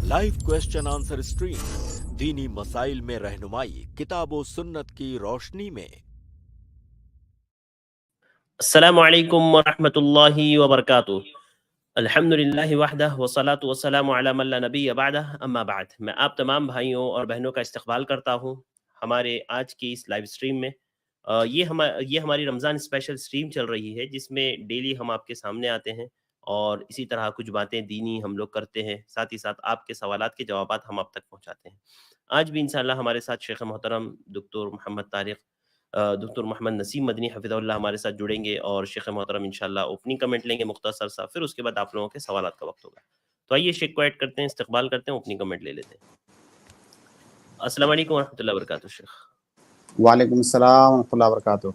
Live question answer stream दीनी मसाइल में रहनुमाई किताब व सुन्नत की रोशनी में। अस्सलामु अलैकुम व रहमतुल्लाहि व बरकातुहू। अल्हम्दुलिल्लाहि वहदह वस्सलातु वस्सलामु अला मन ला नबिय्य बअदह, अम्मा बाद। मैं आप तमाम भाइयों और बहनों का इस्तकबाल करता हूँ हमारे आज की इस लाइव स्ट्रीम में। ये हमारी रमज़ान स्पेशल स्ट्रीम चल रही है, जिसमें डेली हम आपके सामने आते हैं और इसी तरह कुछ बातें दीनी हम लोग करते हैं, साथ ही साथ आपके सवालात के जवाबात हम आप तक पहुँचाते हैं। आज भी इंशाअल्लाह हमारे साथ शेख मोहतरम डॉक्टर मोहम्मद नसीम मदनी हफिज़हुल्लाह हमारे साथ जुड़ेंगे और शेख मोहतरम इंशाअल्लाह ओपनिंग कमेंट लेंगे मुख्तसर सा, फिर उसके बाद आप लोगों के सवालात का वक्त होगा। तो आइए शेख को ऐड करते हैं, इस्तकबाल करते हैं, ओपनिंग कमेंट ले लेते हैं। अस्सलाम वालेकुम व रहमतुल्लाहि व बरकातुहू। शेख वालेकुम अस्सलाम व रहमतुल्लाहि व बरकातुहू।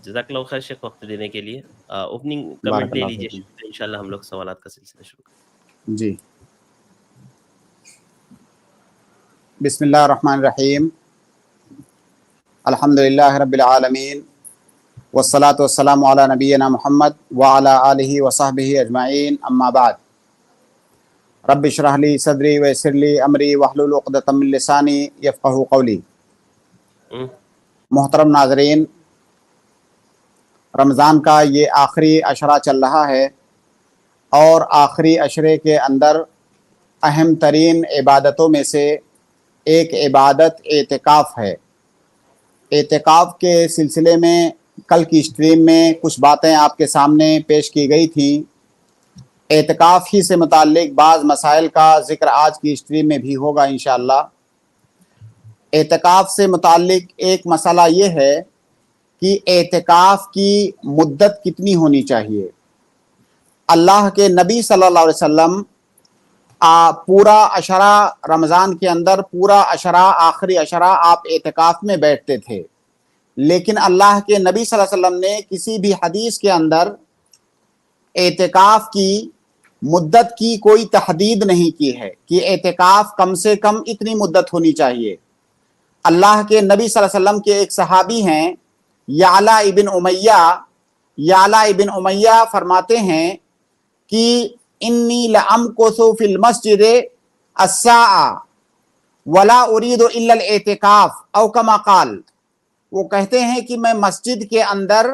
जज़ाकल्लाहु खैर शेख वक्त देने के लिए। ओपनिंग कमेंट ले लीजिए, फिर इंशाअल्लाह हम लोग सवालात का सिलसिला शुरू करें। जी, बिस्मिल्लाहिर रहमानिर रहीम, अल्हम्दुलिल्लाहि रब्बिल आलमीन, वस्सलातु वस्सलामु अला नबिय्यिना मुहम्मद व अला आलिहि व सहबिहि अजमाइन, अम्मा बाद। रब्बि इश्रह ली सदरी व यस्सिर ली अमरी वहलुल उक़दतम मिन लिसानी यफ़क़हू क़ौली। मोहतरम नाज़रीन, रमज़ान का ये आखिरी अशरा चल रहा है और आखिरी अशरे के अंदर अहम तरीन इबादतों में से एक इबादत एतिकाफ़ है। एतिकाफ़ के सिलसिले में कल की स्ट्रीम में कुछ बातें आपके सामने पेश की गई थी। एतिकाफ़ ही से मुताल्लिक़ बाज़ मसाइल का ज़िक्र आज की स्ट्रीम में भी होगा इंशाअल्लाह। एतिकाफ़ से मुताल्लिक़ एक मसला ये है कि एतिकाफ़ की मुद्दत कितनी होनी चाहिए। अल्लाह के नबी सल्लल्लाहु अलैहि वसल्लम पूरा अशरा रमज़ान के अंदर पूरा अशरा आखिरी अशरा आप एतिकाफ़ में बैठते थे, लेकिन अल्लाह के नबी सल्लल्लाहु अलैहि वसल्लम ने किसी भी हदीस के अंदर एतिकाफ़ की मुद्दत की कोई तहदीद नहीं की है कि एतिकाफ़ कम से कम इतनी मुद्दत होनी चाहिए। अल्लाह के नबी सल्लल्लाहु अलैहि वसल्लम के एक सहाबी हैं याला इब्न उमय्या फरमाते हैं कि इन्नी लअमकुसु फिल मस्जिद अस्साआ वला उरीदु इल्ला एतिकाफ़ औ कमा क़ाल। वो कहते हैं कि मैं मस्जिद के अंदर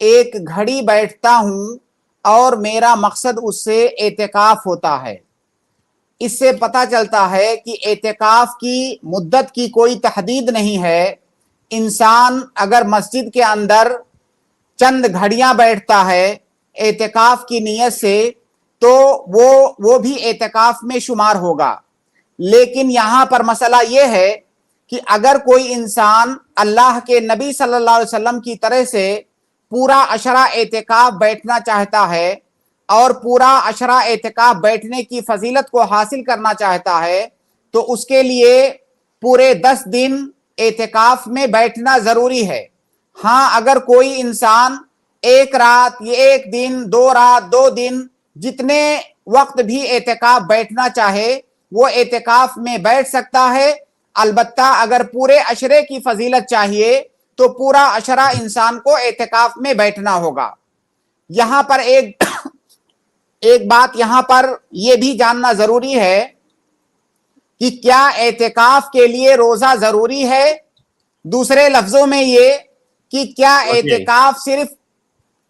एक घड़ी बैठता हूँ और मेरा मकसद उससे एतिकाफ़ होता है। इससे पता चलता है कि एतिकाफ़ की मुद्दत की कोई तहदीद नहीं है। इंसान अगर मस्जिद के अंदर चंद घड़ियां बैठता है एतिकाफ़ की नीयत से, तो वो भी एतिकाफ़ में शुमार होगा। लेकिन यहाँ पर मसला ये है कि अगर कोई इंसान अल्लाह के नबी सल्लल्लाहु अलैहि वसल्लम की तरह से पूरा अशरा एतिकाफ़ बैठना चाहता है और पूरा अशरा एतिकाफ़ बैठने की फजीलत को हासिल करना चाहता है, तो उसके लिए पूरे 10 दिन एतिकाफ़ में बैठना ज़रूरी है। हाँ, अगर कोई इंसान एक रात, एक दिन, 2 रात, 2 दिन, जितने वक्त भी एतिकाफ़ बैठना चाहे वो एतिकाफ़ में बैठ सकता है। अलबत्ता अगर पूरे अशरे की फजीलत चाहिए तो पूरा अशरा इंसान को एतिकाफ़ में बैठना होगा। यहाँ पर एक बात यहाँ पर यह भी जानना ज़रूरी है कि क्या एतिकाफ़ के लिए रोज़ा ज़रूरी है। दूसरे लफ्ज़ों में ये कि क्या एतिकाफ़ सिर्फ,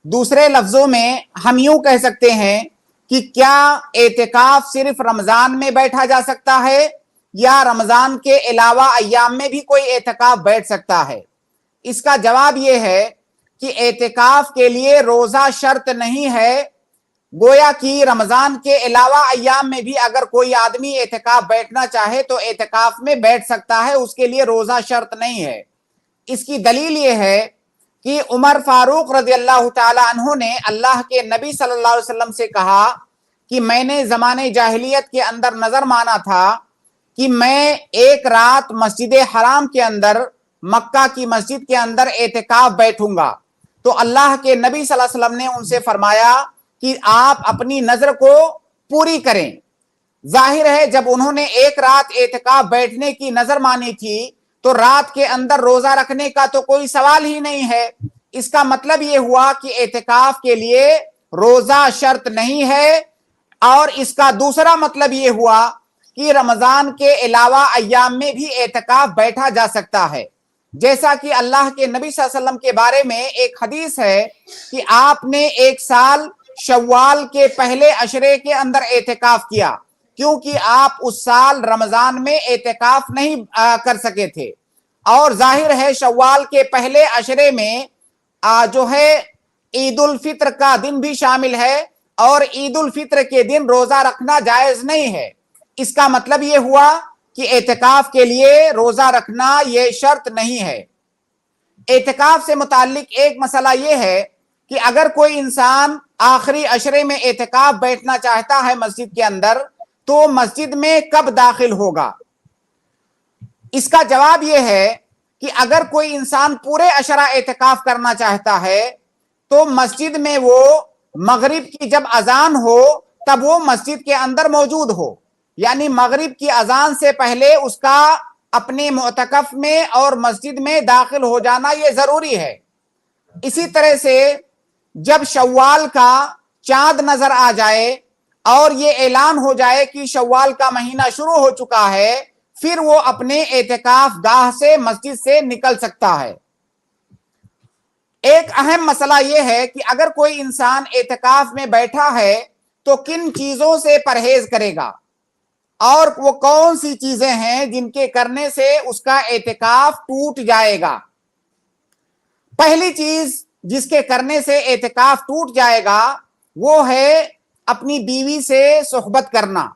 दूसरे लफ्ज़ों में हम यूं कह सकते हैं कि क्या एतिकाफ़ सिर्फ रमज़ान में बैठा जा सकता है या रमज़ान के अलावा अय्याम में भी कोई एतिकाफ़ बैठ सकता है। इसका जवाब ये है कि एतिकाफ़ के लिए रोज़ा शर्त नहीं है। गोया कि रमज़ान के अलावा अय्याम में भी अगर कोई आदमी एतिकाफ़ बैठना चाहे तो एतिकाफ़ में बैठ सकता है, उसके लिए रोज़ा शर्त नहीं है। इसकी दलील ये है कि उमर फारूक रज़ियल्लाहु ताला अन्हु ने अल्लाह के नबी सल्लल्लाहु अलैहि वसल्लम से कहा कि मैंने ज़माने जाहिलियत के अंदर नज़र माना था कि मैं एक रात मस्जिद हराम के अंदर, मक्का की मस्जिद के अंदर एतिकाफ़ बैठूंगा। तो अल्लाह के नबी सल्लल्लाहु अलैहि वसल्लम ने उनसे फरमाया कि आप अपनी नज़र को पूरी करें। जाहिर है जब उन्होंने एक रात एतिकाफ़ बैठने की नज़र मानी थी तो रात के अंदर रोज़ा रखने का तो कोई सवाल ही नहीं है। इसका मतलब ये हुआ कि एतिकाफ़ के लिए रोज़ा शर्त नहीं है। اور اس کا دوسرا مطلب یہ ہوا کہ رمضان کے علاوہ ایام میں بھی اعتکاف بیٹھا جا سکتا ہے، جیسا کہ اللہ کے نبی صلی اللہ علیہ وسلم کے بارے میں ایک حدیث ہے کہ آپ نے ایک سال شوال کے پہلے عشرے کے اندر اعتکاف کیا، کیونکہ آپ اس سال رمضان میں اعتکاف نہیں کر سکے تھے، اور ظاہر ہے شوال کے پہلے عشرے میں جو ہے عید الفطر کا دن بھی شامل ہے، اور عید الفطر کے دن روزہ رکھنا جائز نہیں ہے۔ اس کا مطلب یہ ہوا کہ اعتکاف کے لیے روزہ رکھنا یہ شرط نہیں ہے۔ اعتکاف سے متعلق ایک مسئلہ یہ ہے کہ اگر کوئی انسان آخری عشرے میں اعتکاف بیٹھنا چاہتا ہے مسجد کے اندر، تو مسجد میں کب داخل ہوگا؟ اس کا جواب یہ ہے کہ اگر کوئی انسان پورے عشرہ اعتکاف کرنا چاہتا ہے تو مسجد میں وہ مغرب کی جب اذان ہو تب وہ مسجد کے اندر موجود ہو، یعنی مغرب کی اذان سے پہلے اس کا اپنے معتکف میں اور مسجد میں داخل ہو جانا یہ ضروری ہے۔ اسی طرح سے جب شوال کا چاند نظر آ جائے اور یہ اعلان ہو جائے کہ شوال کا مہینہ شروع ہو چکا ہے، پھر وہ اپنے اعتکاف گاہ سے مسجد سے نکل سکتا ہے۔ ایک اہم مسئلہ یہ ہے کہ اگر کوئی انسان اعتکاف میں بیٹھا ہے تو کن چیزوں سے پرہیز کرے گا، اور وہ کون سی چیزیں ہیں جن کے کرنے سے اس کا اعتکاف ٹوٹ جائے گا۔ پہلی چیز جس کے کرنے سے اعتکاف ٹوٹ جائے گا وہ ہے اپنی بیوی سے صحبت کرنا۔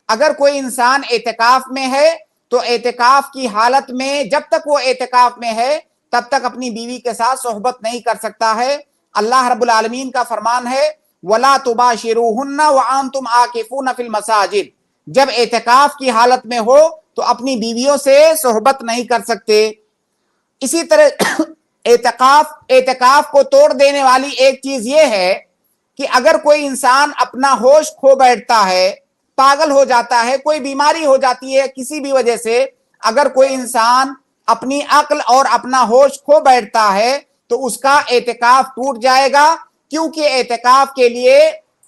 اگر کوئی انسان اعتکاف میں ہے تو اعتکاف کی حالت میں جب تک وہ اعتکاف میں ہے تب تک اپنی بیوی کے ساتھ صحبت نہیں کر سکتا ہے۔ اللہ رب العالمین کا فرمان ہے وَلَا تُبَاشِرُوهُنَّ وَأَنْتُمْ عَاكِفُونَ فِي الْمَسَاجِدِ، جب اعتکاف کی حالت میں ہو تو اپنی بیویوں سے صحبت نہیں کر سکتے۔ اسی طرح اعتکاف کو توڑ دینے والی ایک چیز یہ ہے کہ اگر کوئی انسان اپنا ہوش کھو بیٹھتا ہے، پاگل ہو جاتا ہے، کوئی بیماری ہو جاتی ہے کسی بھی وجہ سے، اگر کوئی انسان اپنی عقل اور اپنا ہوش کھو بیٹھتا ہے تو اس کا اعتکاف ٹوٹ جائے گا، کیونکہ اعتکاف کے لیے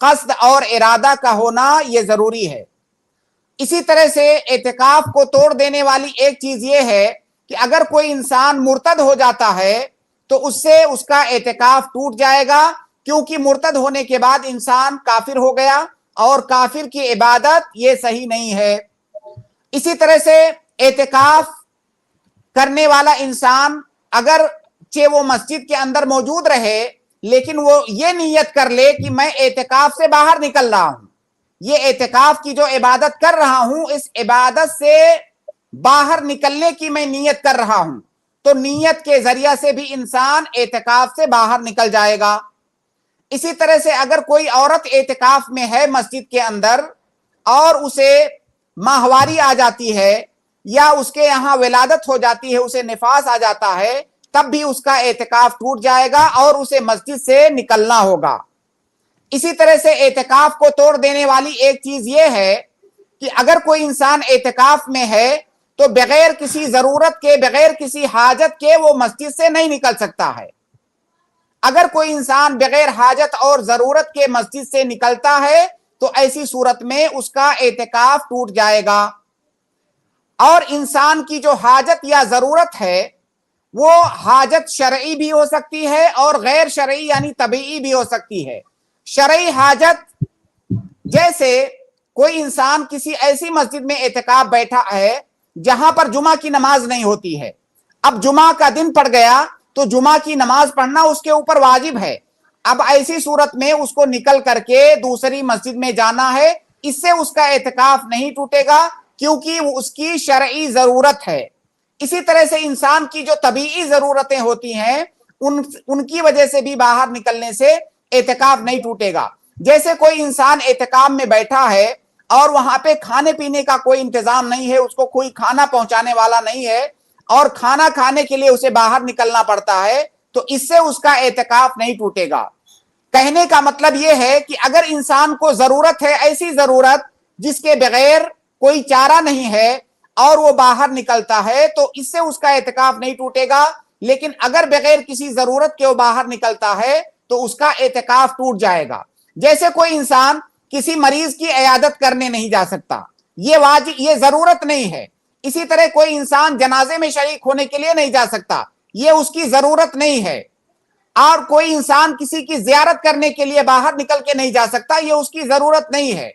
قصد اور ارادہ کا ہونا یہ ضروری ہے۔ اسی طرح سے اعتکاف کو توڑ دینے والی ایک چیز یہ ہے کہ اگر کوئی انسان مرتد ہو جاتا ہے تو اس سے اس کا اعتکاف ٹوٹ جائے گا، کیونکہ مرتد ہونے کے بعد انسان کافر ہو گیا، اور کافر کی عبادت یہ صحیح نہیں ہے۔ اسی طرح سے اعتکاف کرنے والا انسان اگر وہ مسجد کے اندر موجود رہے لیکن وہ یہ نیت کر لے کہ میں اعتکاف سے باہر نکل رہا ہوں، یہ اعتکاف کی جو عبادت کر رہا ہوں اس عبادت سے باہر نکلنے کی میں نیت کر رہا ہوں، تو نیت کے ذریعہ سے بھی انسان اعتکاف سے باہر نکل جائے گا۔ اسی طرح سے اگر کوئی عورت اعتکاف میں ہے مسجد کے اندر اور اسے ماہواری آ جاتی ہے یا اس کے یہاں ولادت ہو جاتی ہے، اسے نفاس آ جاتا ہے، تب بھی اس کا اعتکاف ٹوٹ جائے گا اور اسے مسجد سے نکلنا ہوگا۔ اسی طرح سے اعتکاف کو توڑ دینے والی ایک چیز یہ ہے کہ اگر کوئی انسان اعتکاف میں ہے تو بغیر کسی ضرورت کے، بغیر کسی حاجت کے وہ مسجد سے نہیں نکل سکتا ہے۔ اگر کوئی انسان بغیر حاجت اور ضرورت کے مسجد سے نکلتا ہے تو ایسی صورت میں اس کا اعتکاف ٹوٹ جائے گا۔ اور انسان کی جو حاجت یا ضرورت ہے وہ حاجت شرعی بھی ہو سکتی ہے اور غیر شرعی یعنی طبیعی بھی ہو سکتی ہے۔ شرعی حاجت جیسے کوئی انسان کسی ایسی مسجد میں اعتکاف بیٹھا ہے جہاں پر جمعہ کی نماز نہیں ہوتی ہے، اب جمعہ کا دن پڑ گیا تو جمعہ کی نماز پڑھنا اس کے اوپر واجب ہے، اب ایسی صورت میں اس کو نکل کر کے دوسری مسجد میں جانا ہے، اس سے اس کا اعتکاف نہیں ٹوٹے گا کیونکہ وہ اس کی شرعی ضرورت ہے۔ اسی طرح سے انسان کی جو طبیعی ضرورتیں ہوتی ہیں ان کی وجہ سے بھی باہر نکلنے سے اعتکاف نہیں ٹوٹے گا۔ جیسے کوئی انسان اعتکاف میں بیٹھا ہے اور وہاں پہ کھانے پینے کا کوئی انتظام نہیں ہے، اس کو کوئی کھانا پہنچانے والا نہیں ہے اور کھانا کھانے کے لیے اسے باہر نکلنا پڑتا ہے، تو اس سے اس کا اعتکاف نہیں ٹوٹے گا۔ کہنے کا مطلب یہ ہے کہ اگر انسان کو ضرورت ہے، ایسی ضرورت جس کے بغیر کوئی چارہ نہیں ہے اور وہ باہر نکلتا ہے تو اس سے اس کا اعتکاف نہیں ٹوٹے گا، لیکن اگر بغیر کسی ضرورت کے وہ باہر نکلتا ہے تو اس کا اعتکاف ٹوٹ جائے گا۔ جیسے کوئی انسان किसी मरीज की इयादत करने नहीं जा सकता, ये जरूरत नहीं है। इसी तरह कोई इंसान जनाजे में शरीक होने के लिए नहीं जा सकता, ये उसकी जरूरत नहीं है। और कोई इंसान किसी की जियारत करने के लिए बाहर निकल के नहीं जा सकता, ये उसकी जरूरत नहीं है।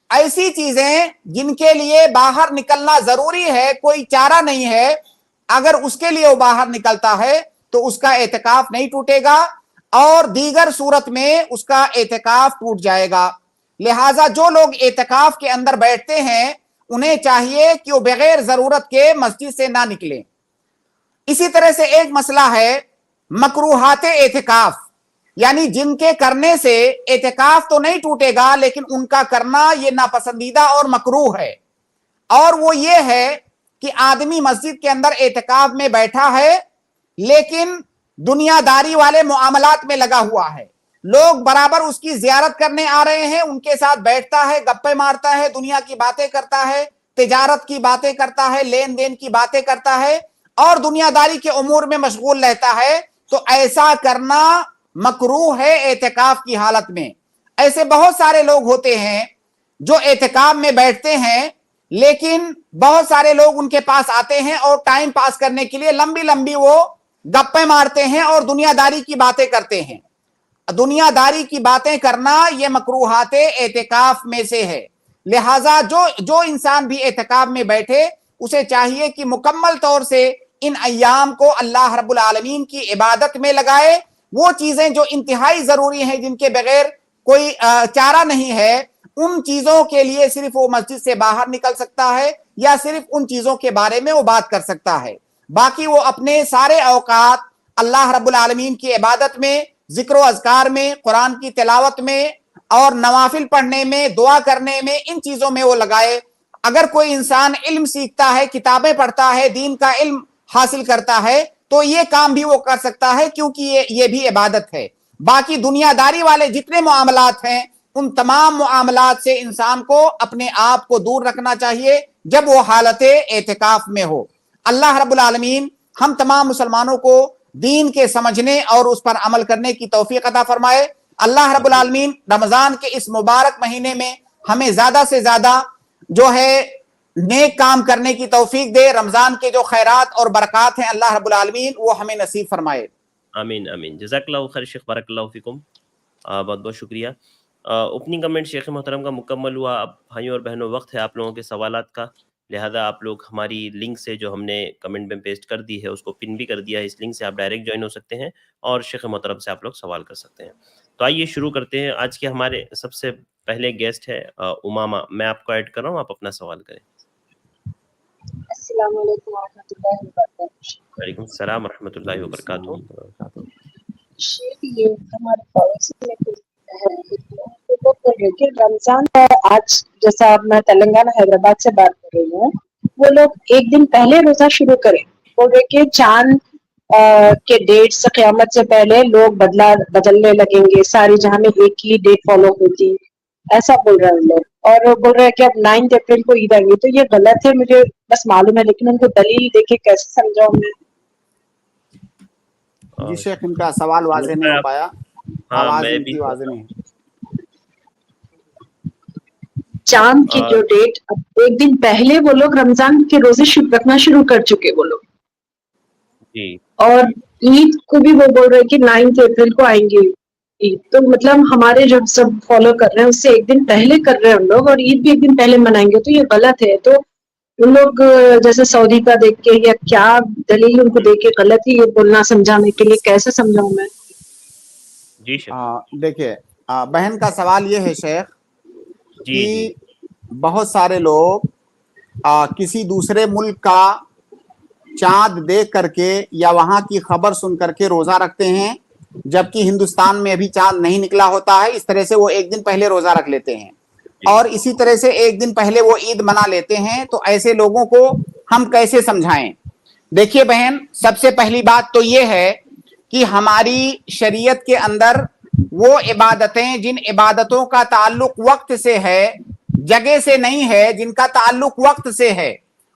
ऐसी चीजें जिनके लिए बाहर निकलना जरूरी है, कोई चारा नहीं है, अगर उसके लिए वो बाहर निकलता है तो उसका एतिकाफ नहीं टूटेगा और दीगर सूरत में उसका एतिकाफ टूट जाएगा। लिहाजा जो लोग एतिकाफ के अंदर बैठते हैं उन्हें चाहिए कि वो बगैर जरूरत के मस्जिद से ना निकलें। इसी तरह से एक मसला है मकरूहात एतिकाफ, यानी जिनके करने से एतिकाफ तो नहीं टूटेगा लेकिन उनका करना ये नापसंदीदा और मकरूह है। और वो ये है कि आदमी मस्जिद के अंदर एतिकाफ में बैठा है लेकिन दुनियादारी वाले मुआमलात में लगा हुआ है, लोग बराबर उसकी जियारत करने आ रहे हैं, उनके साथ बैठता है, गप्पे मारता है, दुनिया की बातें करता है, तिजारत की बातें करता है, लेन देन की बातें करता है और दुनियादारी के उमूर में मशगूल रहता है, तो ऐसा करना मकरूह है एतिकाफ की हालत में। ऐसे बहुत सारे लोग होते हैं जो एतिकाफ में बैठते हैं लेकिन बहुत सारे लोग उनके पास आते हैं और टाइम पास करने के लिए लंबी लंबी वो गप्पे मारते हैं और दुनियादारी की बातें करते हैं। दुनियादारी की बातें करना यह मकरूहात एतिकाफ में से है। लिहाजा जो इंसान भी एतिकाफ में बैठे उसे चाहिए कि मुकम्मल तौर से इन अय्याम को अल्लाह रब्बुल आलमीन की इबादत में लगाए। वो चीजें जो इंतहाई जरूरी हैं, जिनके बगैर कोई चारा नहीं है, उन चीजों के लिए सिर्फ वो मस्जिद से बाहर निकल सकता है या सिर्फ उन चीजों के बारे में वो बात कर सकता है। बाकी वो अपने सारे औकात अल्लाह रब्बुल आलमीन की इबादत में, जिक्र व अज़कार में, कुरान की तिलावत में और नवाफिल पढ़ने में, दुआ करने में, इन चीजों में वो लगाए। अगर कोई इंसान इल्म सीखता है, किताबें पढ़ता है, दीन का इल्म हासिल करता है, तो ये काम भी वो कर सकता है क्योंकि ये भी इबादत है। बाकी दुनियादारी वाले जितने मुआमलात हैं उन तमाम मुआमलात से इंसान को अपने आप को दूर रखना चाहिए जब वो हालत एतिकाफ में हो। अल्लाह रब्बुल आलमीन हम तमाम मुसलमानों को दीन के समझने और उस पर अमल करने की तौफीक अता फरमाए। अल्लाह रब्बुल आलमीन रमजान के इस मुबारक महीने में हमें ज्यादा से ज्यादा जो है नेक काम करने की तौफीक दे। रमजान के जो खैरात और बरकत हैं अल्लाह रब्बुल आलमीन वो हमें नसीब फरमाए। आमीन आमीन। जज़ाकल्लाहु खैर शेख, बारकल्लाहु फिकुम। बहुत बहुत शुक्रिया। ओपनिंग कमेंट शेख मोहतरम का मुकम्मल हुआ। अब भाइयों और बहनों वक्त है आप लोगों के सवालात का, लिहाजा आप लोग हमारी लिंक से जो हमने कमेंट में पेस्ट कर दी है उसको पिन भी कर दिया है, इस लिंक से आप डायरेक्ट ज्वाइन हो सकते हैं और शेख मोहतरम से आप लोग सवाल कर सकते हैं। तो आइए शुरू करते हैं। आज के हमारे सबसे पहले गेस्ट है उमामा। मैं आपको ऐड कर रहा हूँ, आप अपना सवाल करें। अस्सलाम वालेकुम रहमतुल्लाहि व बरकातहू। वालेकुम सलाम रहमतुल्लाहि व बरकातहू। शेख, ये हमारे पड़ोसी में कुछ है तो बोल रहे कि रमजान का आज, जैसा मैं तेलंगाना हैदराबाद से बात कर रही हूँ, वो लोग एक दिन पहले रोजा शुरू करें। बोल रहे कि चांद के डेट से क़यामत से पहले लोग बदलने लगेंगे, सारी जहां में एक ही डेट फॉलो होती, ऐसा बोल रहे हैं लोग। और बोल रहे हैं कि अब 9 अप्रैल को ईद आएंगी, तो ये गलत है, मुझे बस मालूम है, लेकिन उनको दलील देके कैसे समझाऊं मैं। जी शेख, इनका सवाल वाज़ेह नहीं हो पाया। आवाज इनकी वाज़ेह नहीं है। चांद की जो डेट, अब एक दिन पहले वो लोग रमजान के रोजे रखना शुरू कर चुके वो लोग जी। और ईद को भी वो बोल रहे हैं कि 9 अप्रैल को आएंगे ईद। तो मतलब हमारे जो सब फॉलो कर रहे हैं उससे एक दिन पहले कर रहे हैं हम लोग, और ईद भी एक दिन पहले मनाएंगे, तो ये गलत है। तो उन लोग जैसे सऊदी का देख के या क्या दलील उनको देख के गलत है ये बोलना, समझाने के लिए कैसे समझाऊं मैं? जी शेख। देखिए, बहन का सवाल ये है शेख जी, कि बहुत सारे लोग किसी दूसरे मुल्क का चांद देख करके या वहां की खबर सुन करके रोजा रखते हैं, जबकि हिंदुस्तान में अभी चांद नहीं निकला होता है। इस तरह से वो एक दिन पहले रोजा रख लेते हैं और इसी तरह से एक दिन पहले वो ईद मना लेते हैं। तो ऐसे लोगों को हम कैसे समझाएं? देखिए बहन, सबसे पहली बात तो ये है कि हमारी शरीयत के अंदर वो इबादतें, जिन इबादतों का ताल्लुक वक्त से है, जगह से नहीं है, जिनका ताल्लुक वक्त से है,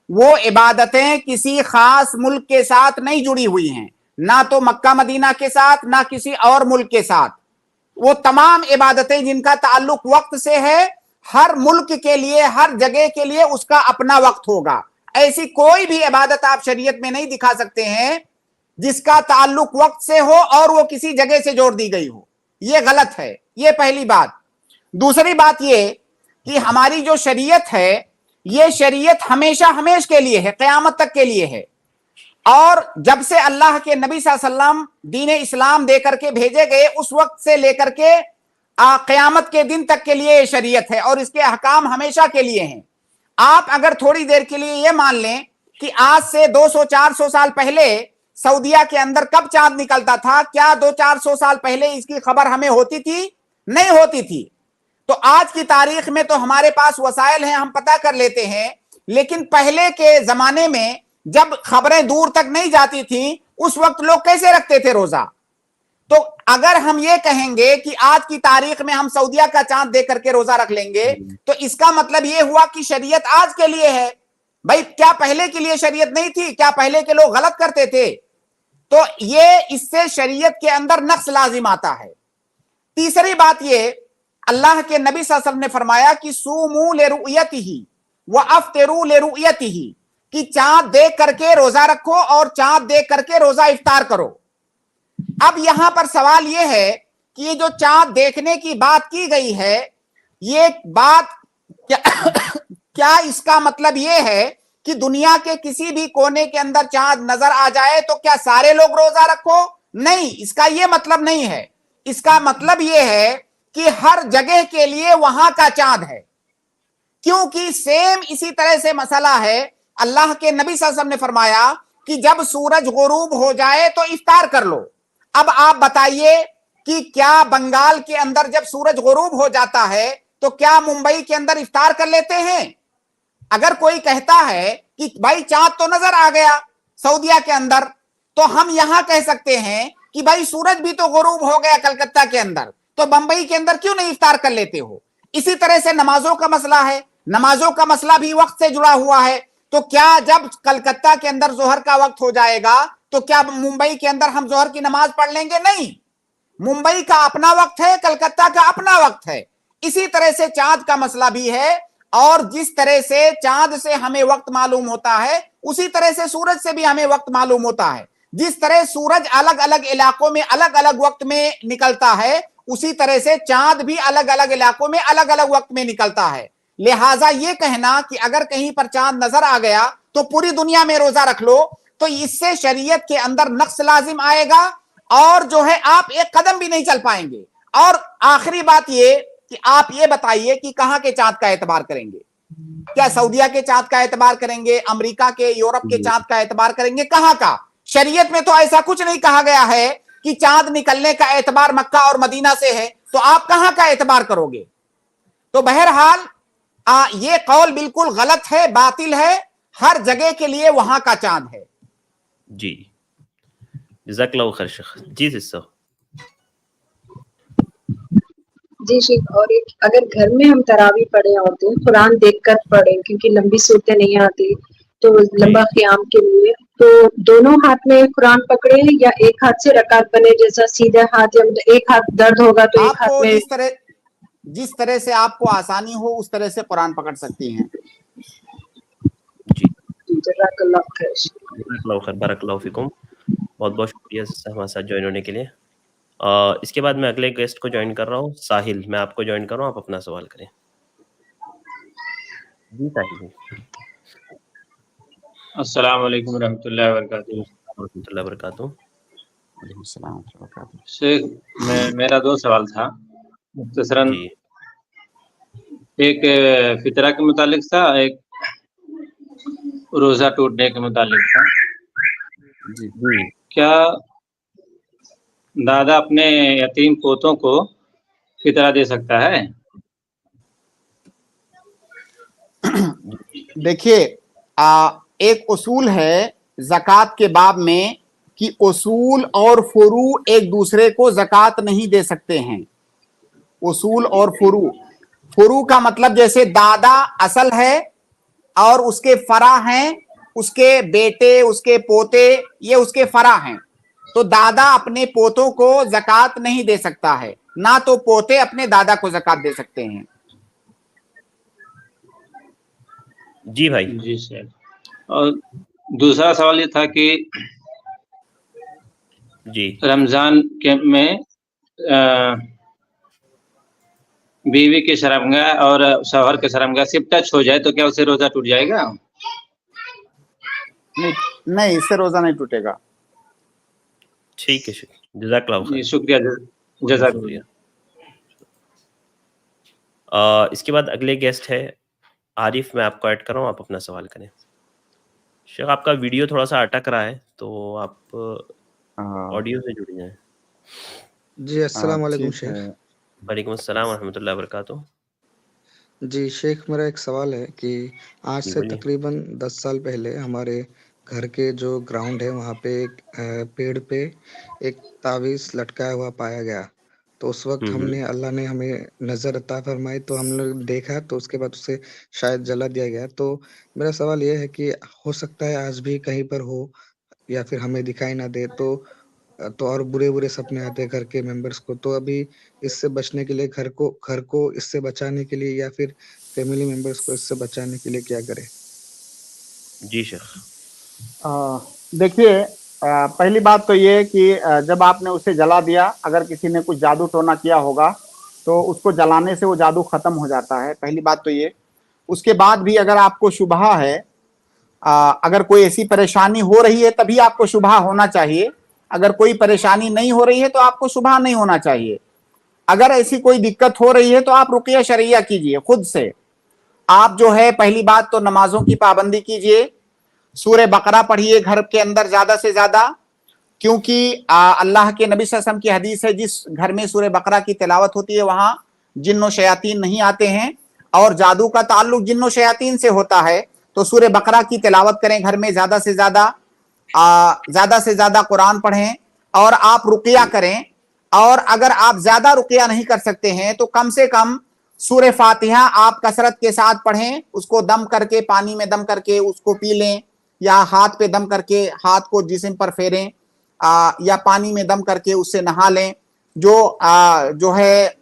वो इबादतें किसी खास मुल्क के साथ नहीं जुड़ी हुई हैं, ना तो मक्का मदीना के साथ, ना किसी और मुल्क के साथ। वो तमाम इबादतें जिनका ताल्लुक वक्त से है, हर मुल्क के लिए, हर जगह के लिए उसका अपना वक्त होगा। ऐसी कोई भी इबादत आप शरीयत में नहीं दिखा सकते हैं जिसका ताल्लुक वक्त से हो और वो किसी जगह से जोड़ दी गई हो। ये गलत है, ये पहली बात। दूसरी बात ये कि हमारी जो शरीयत है, ये शरीयत हमेशा हमेश के लिए है, क़यामत तक के लिए है। और जब से अल्लाह के नबी सल्लल्लाहु अलैहि वसल्लम दीन इस्लाम दे करके भेजे गए, उस वक्त से लेकर के क़यामत के दिन तक के लिए ये शरीयत है और इसके अहकाम हमेशा के लिए हैं। आप अगर थोड़ी देर के लिए ये मान लें कि आज से 200-400 साल पहले सऊदीया के अंदर कब चांद निकलता था, क्या 200-400 साल पहले इसकी खबर हमें होती थी? नहीं होती थी। तो आज की तारीख में तो हमारे पास वसाइल हैं, हम पता कर लेते हैं, लेकिन पहले के जमाने में जब खबरें दूर तक नहीं जाती थी, उस वक्त लोग कैसे रखते थे रोजा? तो अगर हम ये कहेंगे कि आज की तारीख में हम सऊदीया का चांद देख करके रोजा रख लेंगे, तो इसका मतलब ये हुआ कि शरीयत आज के लिए है। भाई क्या पहले के लिए शरीयत नहीं थी? क्या पहले के लोग गलत करते थे? तो ये इससे शरीयत के अंदर नक्स लाजिम आता है। तीसरी बात ये, अल्लाह के नबी सल्लल्लाहु अलैहि वसल्लम ने फरमाया कि सूमू लिरुयतिही व अफ्तिरू लिरुयतिही, कि चांद देख करके रोजा रखो और चांद देख करके रोजा इफ्तार करो। अब यहां पर सवाल यह है कि ये जो चांद देखने की बात की गई है, ये बात क्या इसका मतलब यह है कि दुनिया के किसी भी कोने के अंदर चांद नजर आ जाए तो क्या सारे लोग रोजा रखो? नहीं, इसका यह मतलब नहीं है। इसका मतलब यह है कि हर जगह के लिए वहां का चांद है, क्योंकि सेम इसी तरह से मसला है। अल्लाह के नबी सल्लल्लाहु अलैहि वसल्लम ने फरमाया कि जब सूरज गुरूब हो जाए तो इफ्तार कर लो। अब आप बताइए कि क्या बंगाल के अंदर जब सूरज गुरूब हो जाता है तो क्या मुंबई के अंदर इफ्तार कर लेते हैं? अगर कोई कहता है कि भाई चांद तो नजर आ गया सऊदीया के अंदर, तो हम यहां कह सकते हैं कि भाई सूरज भी तो गुरूब हो गया कलकत्ता के अंदर, तो बंबई के अंदर क्यों नहीं इफ्तार कर लेते हो? इसी तरह से नमाजों का मसला है, नमाजों का मसला भी वक्त से जुड़ा हुआ है। तो क्या जब कलकत्ता के अंदर जोहर का वक्त हो जाएगा तो क्या मुंबई के अंदर हम जोहर की नमाज पढ़ लेंगे? नहीं, मुंबई का अपना वक्त है, कलकत्ता का अपना वक्त है। इसी तरह से चांद का मसला भी है, और जिस तरह से चांद से हमें वक्त मालूम होता है, उसी तरह से सूरज से भी हमें वक्त मालूम होता है। जिस तरह सूरज अलग अलग इलाकों में अलग अलग वक्त में निकलता है, उसी तरह से चांद भी अलग अलग इलाकों में अलग अलग वक्त में निकलता है। लिहाजा ये कहना कि अगर कहीं पर चांद नजर आ गया तो पूरी दुनिया में रोजा रख लो, तो इससे शरीयत के अंदर नक्स लाजिम आएगा और जो है आप एक कदम भी नहीं चल पाएंगे। और आखिरी बात ये कि आप ये बताइए कि कहां के चांद का एतबार करेंगे? क्या सऊदीया के चांद का एतबार करेंगे, अमेरिका के, यूरोप के चांद का एतबार करेंगे? कहां का? शरीयत में तो ऐसा कुछ नहीं कहा गया है कि चांद निकलने का एतबार मक्का और मदीना से है, तो आप कहां का एतबार करोगे? तो बहरहाल ये कौल बिल्कुल गलत है, बातिल है। हर जगह के लिए वहां का चांद है। जी, जज़ाकल्लाहु खैर शेख। जी सिस्टर। जी शेख, और एक अगर घर में हम तरावी पढ़े होते हैं, कुरान देखकर पढ़े, क्योंकि लंबी सूरतें नहीं आती तो लंबा क़याम के लिए, तो दोनों हाथ में कुरान पकड़े या एक हाथ से रकात बने, जैसा सीधे हाथ, या एक हाथ दर्द होगा तो एक हाथ में? जिस तरह से आपको आसानी हो उस तरह से कुरान पकड़ सकती हैं। जी, जज़ाकल्लाहु खैर। जज़ाकल्लाहु खैर, बारकल्लाहु फिकुम। बहुत बहुत शुक्रिया हमारे साथ ज्वाइन होने के लिए। इसके बाद मैं अगले गेस्ट को ज्वाइन कर रहा हूँ। साहिल, मैं आपको ज्वाइन कर रहा हूँ, आप अपना सवाल करें। जी साहिल। अस्सलाम वालेकुम रहमतुल्लाहि व बरकातुहू। रहमतुल्लाहि व बरकातुहू। शेख, मेरा दो सवाल था। मुख्तसरन जी। एक फितरा के मुतालिक था, एक रोज़ा टूटने के मुतालिक था। जी। क्या दादा अपने यतीम पोतों को फितरा दे सकता है? देखिए, एक उसूल है ज़कात के बाब में कि उसूल और फुरू एक दूसरे को ज़कात नहीं दे सकते हैं। उसूल और फुरू, फुरू का मतलब जैसे दादा असल है और उसके फरा हैं, उसके बेटे, उसके पोते, ये उसके फरा हैं। तो दादा अपने पोतों को ज़कात नहीं दे सकता है। ना तो पोते अपने दादा को ज़कात दे सकते हैं। जी भाई। जी सर। और दूसरा सवाल ये था कि जी रमजान के में बीवी की शर्मगाह और शौहर की शर्मगाह सिर्फ टच हो जाए तो क्या उससे रोजा टूट जाएगा? नहीं, इससे रोजा नहीं टूटेगा। ठीक है, जज़ाकल्लाह जी खैर। शुक्रिया, जज़ाकल्लाह। शुक्रिया। इसके बाद अगले गेस्ट है आरिफ, मैं आपको ऐड कर रहा हूँ, आप अपना सवाल करें। शेख आपका वीडियो थोड़ा सा अटक रहा है, तो आप ऑडियो से जुड़ जाएं। जी अस्सलाम वालेकुम ठीक शेख। है। वालेकुम अस्सलाम रहमतुल्लाहि व बरकातुहू। जी शेख, मेरा एक सवाल है कि आज जी से बोलिए। तकरीबन 10 साल पहले हमारे घर के जो ग्राउंड है वहाँ पे एक पेड़ पे एक तावीज़ लटकाया हुआ पाया गया। तो उस वक्त हमने अल्लाह ने हमें नज़र अता फरमाई, तो हम लोग देखा, तो उसके बाद उसे शायद जला दिया गया। तो मेरा सवाल ये है कि हो सकता है आज भी कहीं पर हो या फिर हमें दिखाई ना दे, तो और बुरे-बुरे सपने आते हैं घर के मेंबर्स को। तो अभी इससे बचने के लिए घर को इससे बचाने के लिए या फिर फैमिली मेंबर्स को इससे बचाने के लिए क्या करें? जी शेख। देखिए, पहली बात तो ये कि जब आपने उसे जला दिया, अगर किसी ने कुछ जादू टोना किया होगा तो उसको जलाने से वो जादू खत्म हो जाता है। पहली बात तो ये। उसके बाद भी अगर आपको शुबहा है, अगर कोई ऐसी परेशानी हो रही है तभी आपको शुबहा होना चाहिए। अगर कोई परेशानी नहीं हो रही है तो आपको शुबहा नहीं होना चाहिए। अगर ऐसी कोई दिक्कत हो रही है तो आप रुकिया शरिया कीजिए खुद से। आप जो है, पहली बात तो नमाजों की पाबंदी कीजिए, सूरह बकरा पढ़िए घर के अंदर ज्यादा से ज्यादा, क्योंकि अल्लाह के नबी सल्लल्लाहु अलैहि वसल्लम की हदीस है, जिस घर में सूरह बकरा की तिलावत होती है वहां जिन्नो शयातीन नहीं आते हैं, और जादू का ताल्लुक जिन्नो शयातीन से होता है। तो सूरह बकरा की तिलावत करें घर में ज्यादा से ज्यादा कुरान पढ़ें और आप रुकिया करें। और अगर आप ज्यादा रुकिया नहीं कर सकते हैं तो कम से कम सूरह फातिहा आप कसरत के साथ पढ़ें, उसको दम करके, पानी में दम करके उसको पी लें, या हाथ पे दम करके हाथ को जिस्म पर फेरें, या पानी में दम करके उससे नहा लें। जो है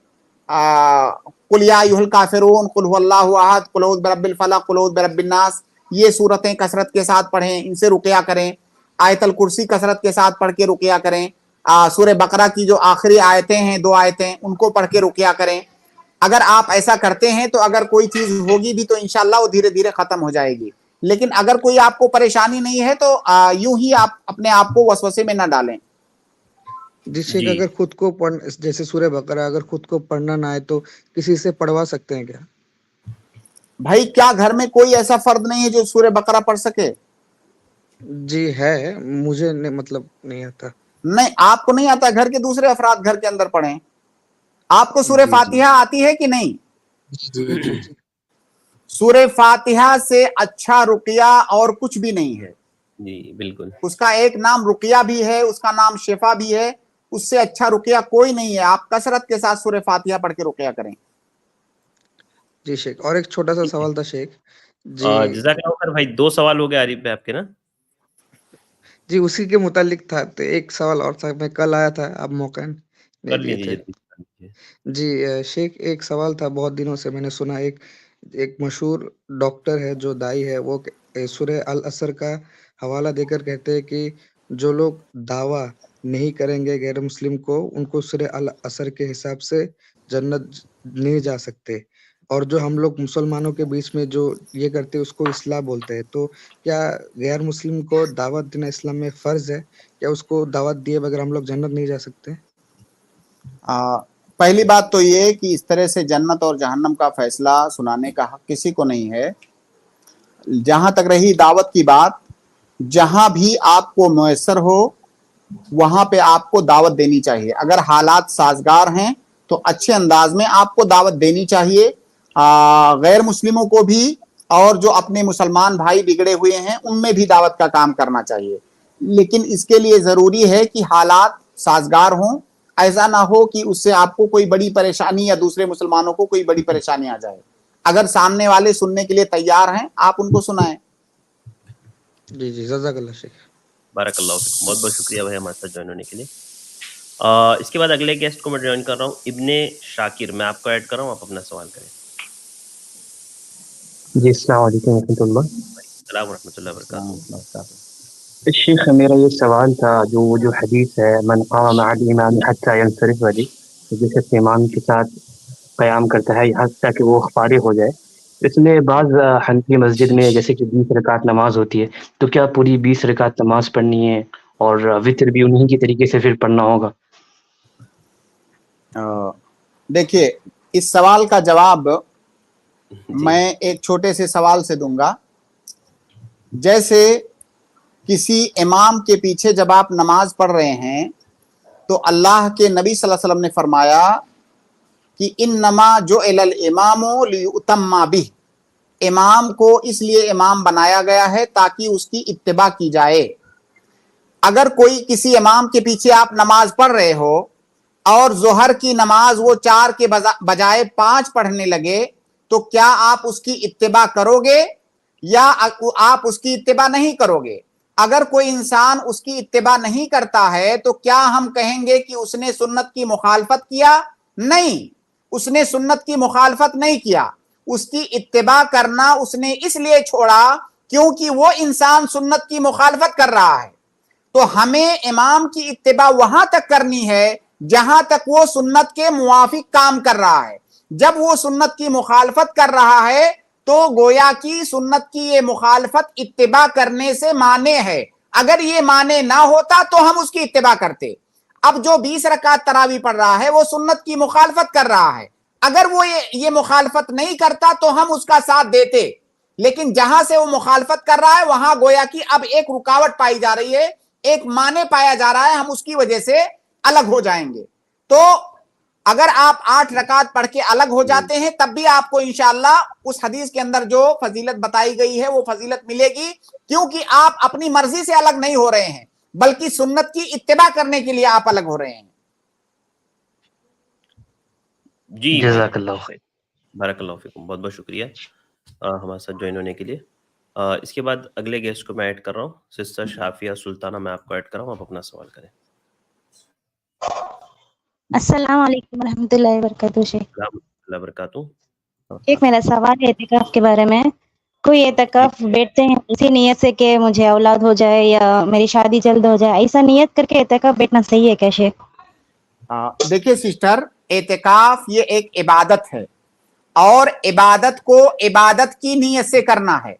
कुल या अय्युहल काफिरून, कुल हुवल्लाहु अहद, कुल औज़ु बिरब्बिल फलक, कुल औज़ु बिरब्बिन नास, ये सूरतें कसरत के साथ पढ़ें, इनसे रुकिया करें। आयतल कुर्सी कसरत के साथ पढ़ के रुकिया करें। सूरह बकरा की जो आखिरी आयतें हैं, 2 आयतें, उनको पढ़ के रुकिया करें। अगर आप ऐसा करते हैं तो अगर कोई चीज होगी भी तो इंशाल्लाह वो धीरे धीरे खत्म हो जाएगी। लेकिन अगर कोई आपको परेशानी नहीं है तो यूं ही आप अपने आप को वसवसे में न डालें। जी शेख, अगर खुद को पढ़ जैसे सूरह बकरा अगर खुद को पढ़ना ना आए तो किसी से पढ़वा सकते हैं क्या? भाई, क्या घर में कोई ऐसा फर्द नहीं है जो सूरह बकरा पढ़ सके? जी है, मुझे मतलब नहीं आता। नहीं, आपको नहीं आता, घर के दूसरे अफराद घर के अंदर पढ़ें। आपको सूरह जी, फातिहा आती है कि नहीं? जी, जी, जी। सूरह फातिहा से अच्छा रुकिया और कुछ भी नहीं है। जी बिल्कुल। उसका एक नाम रुकिया भी है, उसका नाम शिफा भी है, उससे अच्छा रुकिया कोई नहीं है। आप कसरत के साथ सूरह फातिहा पढ़ के रुकिया करें। जी शेख, और एक छोटा सा सवाल था शेख। जी जज़ाकल्लाह खैर भाई, 2 सवाल हो गए आरिफ भाई आपके ना? जी, उसी के मुतालिक था। तो एक सवाल और था, मैं कल आया था, आप मौका नहीं कर दिए लीजिए थे। जल्दी कर लीजिए। जी शेख, एक सवाल था, बहुत दिनों से मैंने सुना, एक एक मशहूर डॉक्टर है जो दाई है, वो सूरह अल असर का हवाला देकर कहते हैं कि जो लोग दावा नहीं करेंगे गैर मुस्लिम को, उनको सूरह अल असर के हिसाब से जन्नत नहीं जा सकते। और जो हम लोग मुसलमानों के बीच में जो ये करते हैं उसको इस्लाम बोलते हैं। तो क्या गैर मुस्लिम को दावत देना इस्लाम में फ़र्ज़ है? क्या उसको दावत दिए बगैर हम लोग जन्नत नहीं जा सकते? पहली बात तो ये कि इस तरह से जन्नत और जहन्नम का फैसला सुनाने का हक किसी को नहीं है। जहां तक रही दावत की बात, जहां भी आपको मुयस्सर हो वहां पे आपको दावत देनी चाहिए। अगर हालात साजगार हैं तो अच्छे अंदाज में आपको दावत देनी चाहिए, गैर मुस्लिमों को भी, और जो अपने मुसलमान भाई बिगड़े हुए हैं उनमें भी दावत का काम करना चाहिए। लेकिन इसके लिए जरूरी है कि हालात साजगार हों, ऐसा ना हो कि उससे आपको कोई बड़ी परेशानी या दूसरे मुसलमानों को कोई बड़ी परेशानी आ जाए। अगर सामने वाले सुनने के लिए तैयार हैं, आप उनको सुनाएं। जी, जी, जज़ाकल्लाह शेख। बारकल्लाहु फ़ीकुम, बहुत-बहुत शुक्रिया भाई हमारे साथ जॉइन होने के लिए। اس کے بعد اگلے گیسٹ کو میں جوائن کر رہا ہوں، ابن شاکر، میں آپ کو ایڈ کر رہا ہوں، آپ اپنا سوال کریں۔ جی السلام علیکم ورحمۃ اللہ۔ السلام ورحمۃ اللہ وبرکاتہ۔ شیخ میرا یہ سوال تھا، جو حدیث ہے من قام مع الامام حتی ینصرف والی، جس سے امام کے ساتھ قیام کرتا ہے یہاں تک کہ وہ فارغ ہو جائے، اس میں بعض حنفی مسجد میں جیسے کہ 20 رکعت نماز ہوتی ہے، تو کیا پوری 20 رکعت نماز پڑھنی ہے اور وطر بھی انہی کی طریقے سے پھر پڑھنا ہوگا؟ دیکھیے اس سوال کا جواب میں ایک چھوٹے سے سوال سے دوں گا۔ جیسے کسی امام کے پیچھے جب آپ نماز پڑھ رہے ہیں تو اللہ کے نبی صلی اللہ علیہ وسلم نے فرمایا کہ انما جعل الامام لیؤتم بہ، امام کو اس لیے امام بنایا گیا ہے تاکہ اس کی اتباع کی جائے۔ اگر کوئی کسی امام کے پیچھے آپ نماز پڑھ رہے ہو اور ظہر کی نماز وہ 4 کے بجائے 5 پڑھنے لگے تو کیا آپ اس کی اتباع کرو گے یا آپ اس کی اتباع نہیں کرو گے؟ اگر کوئی انسان اس کی اتباع نہیں کرتا ہے تو کیا ہم کہیں گے کہ اس نے سنت کی مخالفت کیا؟ نہیں، اس نے سنت کی مخالفت نہیں کیا، اس کی اتباع کرنا اس نے اس لیے چھوڑا کیونکہ وہ انسان سنت کی مخالفت کر رہا ہے۔ تو ہمیں امام کی اتباع وہاں تک کرنی ہے جہاں تک وہ سنت کے موافق کام کر رہا ہے۔ جب وہ سنت کی مخالفت کر رہا ہے تو گویا کی سنت کی یہ مخالفت اتباع کرنے سے مانع ہے۔ اگر یہ مانع نہ ہوتا تو ہم اس کی اتباع کرتے۔ اب جو 20 رکعت تراویح پڑھ رہا ہے وہ سنت کی مخالفت کر رہا ہے، اگر وہ یہ مخالفت نہیں کرتا تو ہم اس کا ساتھ دیتے، لیکن جہاں سے وہ مخالفت کر رہا ہے وہاں گویا کی اب ایک رکاوٹ پائی جا رہی ہے، ایک مانع پایا جا رہا ہے، ہم اس کی وجہ سے الگ ہو جائیں گے۔ تو اگر آپ 8 رکعت پڑھ کے الگ ہو جاتے ہیں تب بھی آپ کو انشاءاللہ اس حدیث کے اندر جو فضیلت بتائی گئی ہے وہ فضیلت ملے گی، کیونکہ آپ اپنی مرضی سے الگ نہیں ہو رہے ہیں بلکہ سنت کی اتباع کرنے کے لیے آپ الگ ہو رہے ہیں۔ جی جزاک اللہ خیر۔ بارک اللہ فیکم، بہت بہت شکریہ ہمارے ساتھ جوائن ہونے کے لیے۔ اس کے بعد اگلے گیسٹ کو میں ایڈ کر رہا ہوں، سسٹر شافیہ سلطانہ، میں آپ کو ایڈ کر رہا ہوں، آپ اپنا سوال کریں۔ السلام علیکم ورحمۃ اللہ وبرکاتہ۔ شیخ السلام اللہ وبرکاتہ۔ ایک میرا سوال ہے اعتکاف کے بارے میں۔ کوئی اعتکاف بیٹھتے ہیں اسی نیت سے کہ مجھے اولاد ہو جائے یا میری شادی جلد ہو جائے، ایسا نیت کر کے اعتکاف بیٹھنا صحیح ہے کیا شیخ؟ دیکھیے سسٹر، اعتکاف یہ ایک عبادت ہے اور عبادت کو عبادت کی نیت سے کرنا ہے۔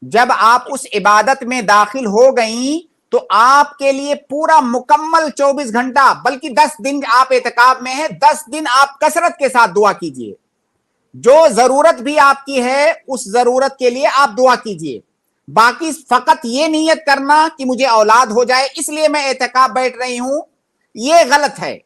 جب آپ اس عبادت میں داخل ہو گئیں تو آپ کے لیے پورا مکمل 24 گھنٹہ بلکہ 10 دن آپ اعتکاف میں ہیں، 10 دن آپ کثرت کے ساتھ دعا کیجئے۔ جو ضرورت بھی آپ کی ہے اس ضرورت کے لیے آپ دعا کیجئے۔ باقی فقط یہ نیت کرنا کہ مجھے اولاد ہو جائے اس لیے میں اعتکاف بیٹھ رہی ہوں، یہ غلط ہے،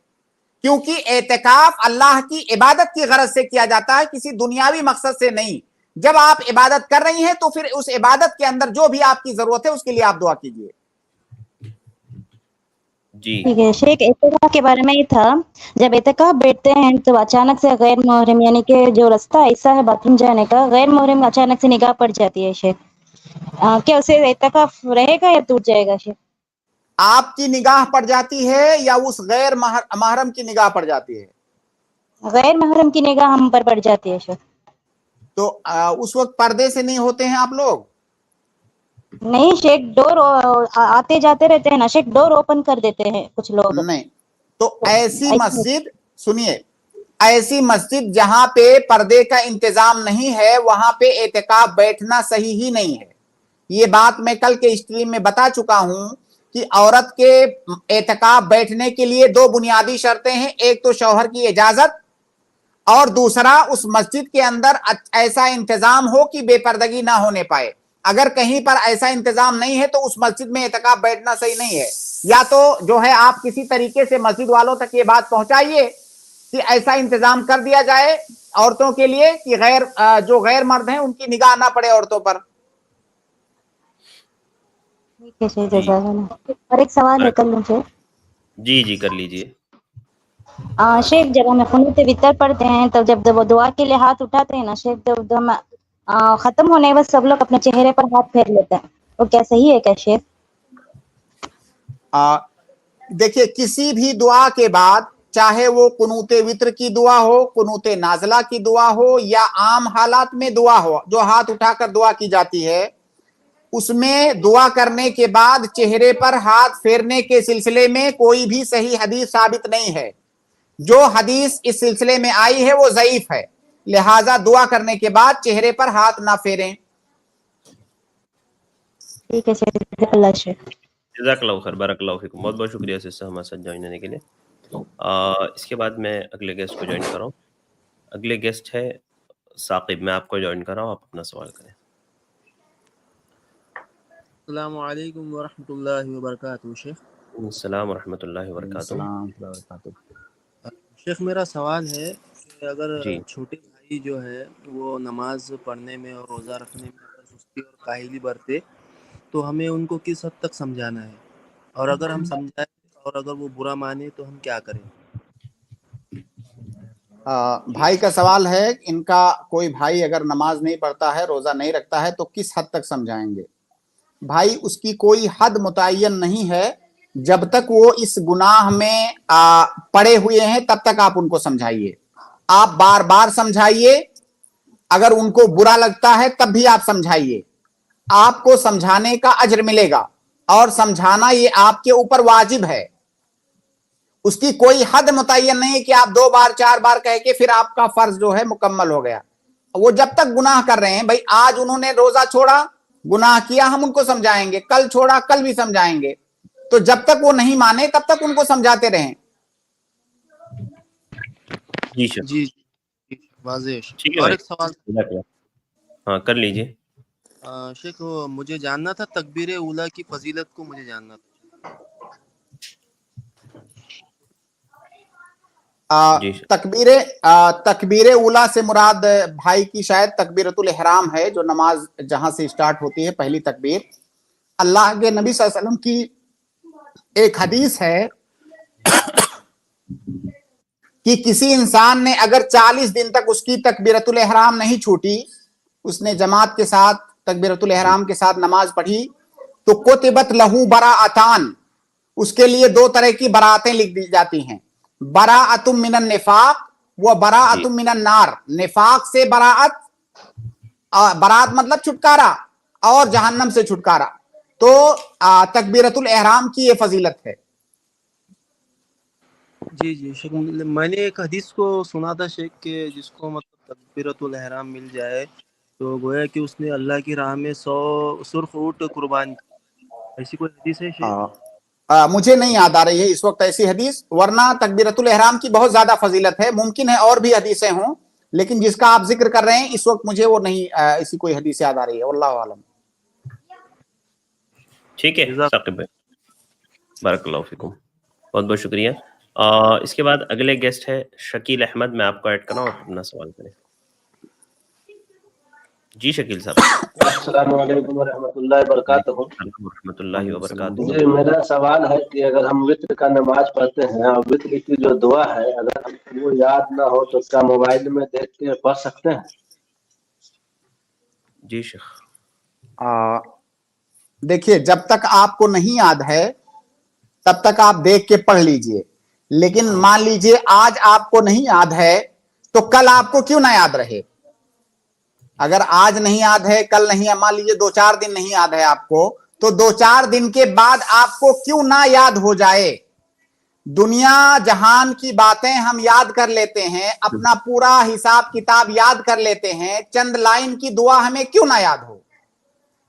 کیونکہ اعتکاف اللہ کی عبادت کی غرض سے کیا جاتا ہے، کسی دنیاوی مقصد سے نہیں۔ جب آپ عبادت کر رہی ہیں تو پھر اس عبادت کے اندر جو بھی آپ کی ضرورت ہے اس کے لیے آپ دعا کیجئے۔ جی ٹھیک ہے شیخ، اعتکاف کے بارے میں یہ تھا، جب اعتکاف بیٹھتے ہیں تو اچانک سے غیر محرم یعنی کہ جو رستہ ایسا ہے باتھ روم جانے کا، غیر محرم اچانک سے نگاہ پڑ جاتی ہے شیخ، کیا اسے اعتکاف رہے گا یا ٹوٹ جائے گا شیخ؟ آپ کی نگاہ پڑ جاتی ہے یا اس غیر محرم کی نگاہ پڑ جاتی ہے؟ غیر محرم کی نگاہ ہم پر پڑ جاتی ہے شیخ۔ تو اس وقت پردے سے نہیں ہوتے ہیں آپ لوگ؟ نہیں شیخ، ڈور آتے جاتے رہتے ہیں نا شیخ، ڈور اوپن کر دیتے ہیں کچھ لوگ۔ نہیں، تو ایسی مسجد، سنیے، ایسی مسجد جہاں پہ پردے کا انتظام نہیں ہے وہاں پہ اعتکاف بیٹھنا صحیح ہی نہیں ہے۔ یہ بات میں کل کے اسٹریم میں بتا چکا ہوں کہ عورت کے اعتکاف بیٹھنے کے لیے 2 بنیادی شرطیں ہیں، ایک تو شوہر کی اجازت اور دوسرا اس مسجد کے اندر ایسا انتظام ہو کہ بے پردگی نہ ہونے پائے۔ اگر کہیں پر ایسا انتظام نہیں ہے تو اس مسجد میں اعتکاف بیٹھنا صحیح نہیں ہے۔ یا تو جو ہے آپ کسی طریقے سے مسجد والوں تک یہ بات پہنچائیے کہ ایسا انتظام کر دیا جائے عورتوں کے لیے کہ جو غیر مرد ہیں ان کی نگاہ نہ پڑے عورتوں پر۔ ٹھیک ہے شیخ، جزاک اللہ۔ اور ایک سوال ہے کر لوں شیخ؟ جی جی کر لیجئے۔ شیخ، جب ہم قنوت وتر پڑھتے ہیں تو جب وہ دعا کے لیے ہاتھ اٹھاتے ہیں نا شیخ، تو ہم ختم ہونے بس سب لوگ اپنے چہرے پر ہاتھ پھیر لیتے ہیں، وہ کیا صحیح ہے کیا شیخ؟ देखिए किसी भी दुआ के बाद, चाहे वो कुनूते वित्र की दुआ हो, कुनूते नाजला की दुआ हो, या आम हालात में दुआ हो, जो हाथ उठाकर दुआ की जाती है, उसमें दुआ करने के बाद चेहरे पर हाथ फेरने के सिलसिले में कोई भी सही हदीस साबित नहीं है। जो हदीस इस सिलसिले में आई है वो ज़ईफ है, लिहाजा दुआ करने के बाद चेहरे पर हाथ ना फेरें। ठीक है शेख, अल्लाह शेख। जज़ाकल्लाहु खैर, बारकल्लाहु फीकुम। बहुत बहुत शुक्रिया सिस्टर हमारे साथ ज्वाइन होने के लिए। इसके बाद मैं अगले गेस्ट को ज्वाइन कर रहा हूँ। अगले गेस्ट है साकिब, मैं आपको ज्वाइन कर रहा हूँ, आप अपना सवाल करें। अस्सलामु अलैकुम व रहमतुल्लाहि व बरकातुहू। शेख अस्सलाम व रहमतुल्लाहि व बरकातुहू। शेख मेरा सवाल है कि अगर जी छोटे भाई जो है वो नमाज पढ़ने में और रोज़ा रखने में अगर सुस्ती और काहिली बरते तो हमें उनको किस हद तक समझाना है, और अगर हम समझाएं और अगर वो बुरा माने तो हम क्या करें? भाई का सवाल है, इनका कोई भाई अगर नमाज नहीं पढ़ता है, रोजा नहीं रखता है, तो किस हद तक समझाएंगे? भाई उसकी कोई हद मुतय्यन नहीं है, जब तक वो इस गुनाह में पड़े हुए हैं तब तक आप उनको समझाइए। आप बार बार समझाइए, अगर उनको बुरा लगता है तब भी आप समझाइए, आपको समझाने का अज्र मिलेगा, और समझाना ये आपके ऊपर वाजिब है। उसकी कोई हद मुतय्यन नहीं है कि आप 2 बार 4 बार कह के फिर आपका फर्ज जो है मुकम्मल हो गया। वो जब तक गुनाह कर रहे हैं, भाई आज उन्होंने रोजा छोड़ा, गुनाह किया, हम उनको समझाएंगे, कल छोड़ा कल भी समझाएंगे, तो जब तक वो नहीं माने तब तक उनको समझाते रहें। जी शेख, जी वाज़ेह। ठीक है और भाई, एक सवाल हाँ कर लीजिए। शेख, मुझे जानना था तकबीर उला की फजीलत को मुझे जानना था। जी शेख। तकबीर उला से मुराद भाई की शायद तकबीरतुल इहराम है, जो नमाज जहां से स्टार्ट होती है, पहली तकबीर। अल्लाह के नबी सल्लल्लाहु अलैहि वसल्लम की एक हदीस है कि किसी इंसान ने अगर 40 दिन तक उसकी तकबीरतुल इहराम नहीं छूटी, उसने जमात के साथ तकबीरतुल इहराम के साथ नमाज पढ़ी, तो कुतिबत लहू बराअतान, उसके लिए 2 तरह की बरातें लिख दी जाती हैं, बराअतुम मिनन निफाक व बराअतुम मिनन नार। निफाक से बराअत, बरात मतलब छुटकारा, और जहन्नम से छुटकारा। तो तकबीरतुल इहराम की ये फजीलत है। जी जी शेख, मैंने एक हदीस को सुना था शेख के जिसको मतलब तकबीरतुल इहराम मिल जाए तो गोया कि उसने अल्लाह की राह में 100 सुर्ख ऊंट कुर्बान की। ऐसी कोई हदीस है शेख? मुझे नहीं याद आ रही है इस वक्त ऐसी हदीस, वरना तकबीरतुल इहराम की बहुत ज्यादा फजीलत है। मुमकिन है और भी हदीसें हों, लेकिन जिसका आप जिक्र कर रहे हैं इस वक्त मुझे वो नहीं, ऐसी कोई हदीस याद आ रही है। वल्लाहु आलम। ठीक है साकिब भाई, बारकल्लाहु फीकुम, बहुत बहुत शुक्रिया। इसके बाद अगले गेस्ट है शकील अहमद, मैं आपको ऐड कर रहा हूँ, आप अपना सवाल करें। जी शकील साहब। अस्सलामु अलैकुम व रहमतुल्लाहि व बरकातुहू। रहमतुल्लाहि व बरकातुहू। जी मेरा सवाल है कि अगर हम वित्र का नमाज पढ़ते हैं और वित्र की जो दुआ है अगर हमको याद ना हो तो क्या मोबाइल में देख के पढ़ सकते हैं? जी शेख। देखिए, जब तक आपको नहीं याद है तब तक आप देख के पढ़ लीजिए, लेकिन मान लीजिए आज आपको नहीं याद है तो कल आपको क्यों ना याद रहे। अगर आज नहीं याद है, कल नहीं है, मान लीजिए 2-4 दिन नहीं याद है आपको, तो 2-4 दिन के बाद आपको क्यों ना याद हो जाए। दुनिया जहान की बातें हम याद कर लेते हैं, अपना पूरा हिसाब किताब याद कर लेते हैं, चंद लाइन की दुआ हमें क्यों ना याद हो।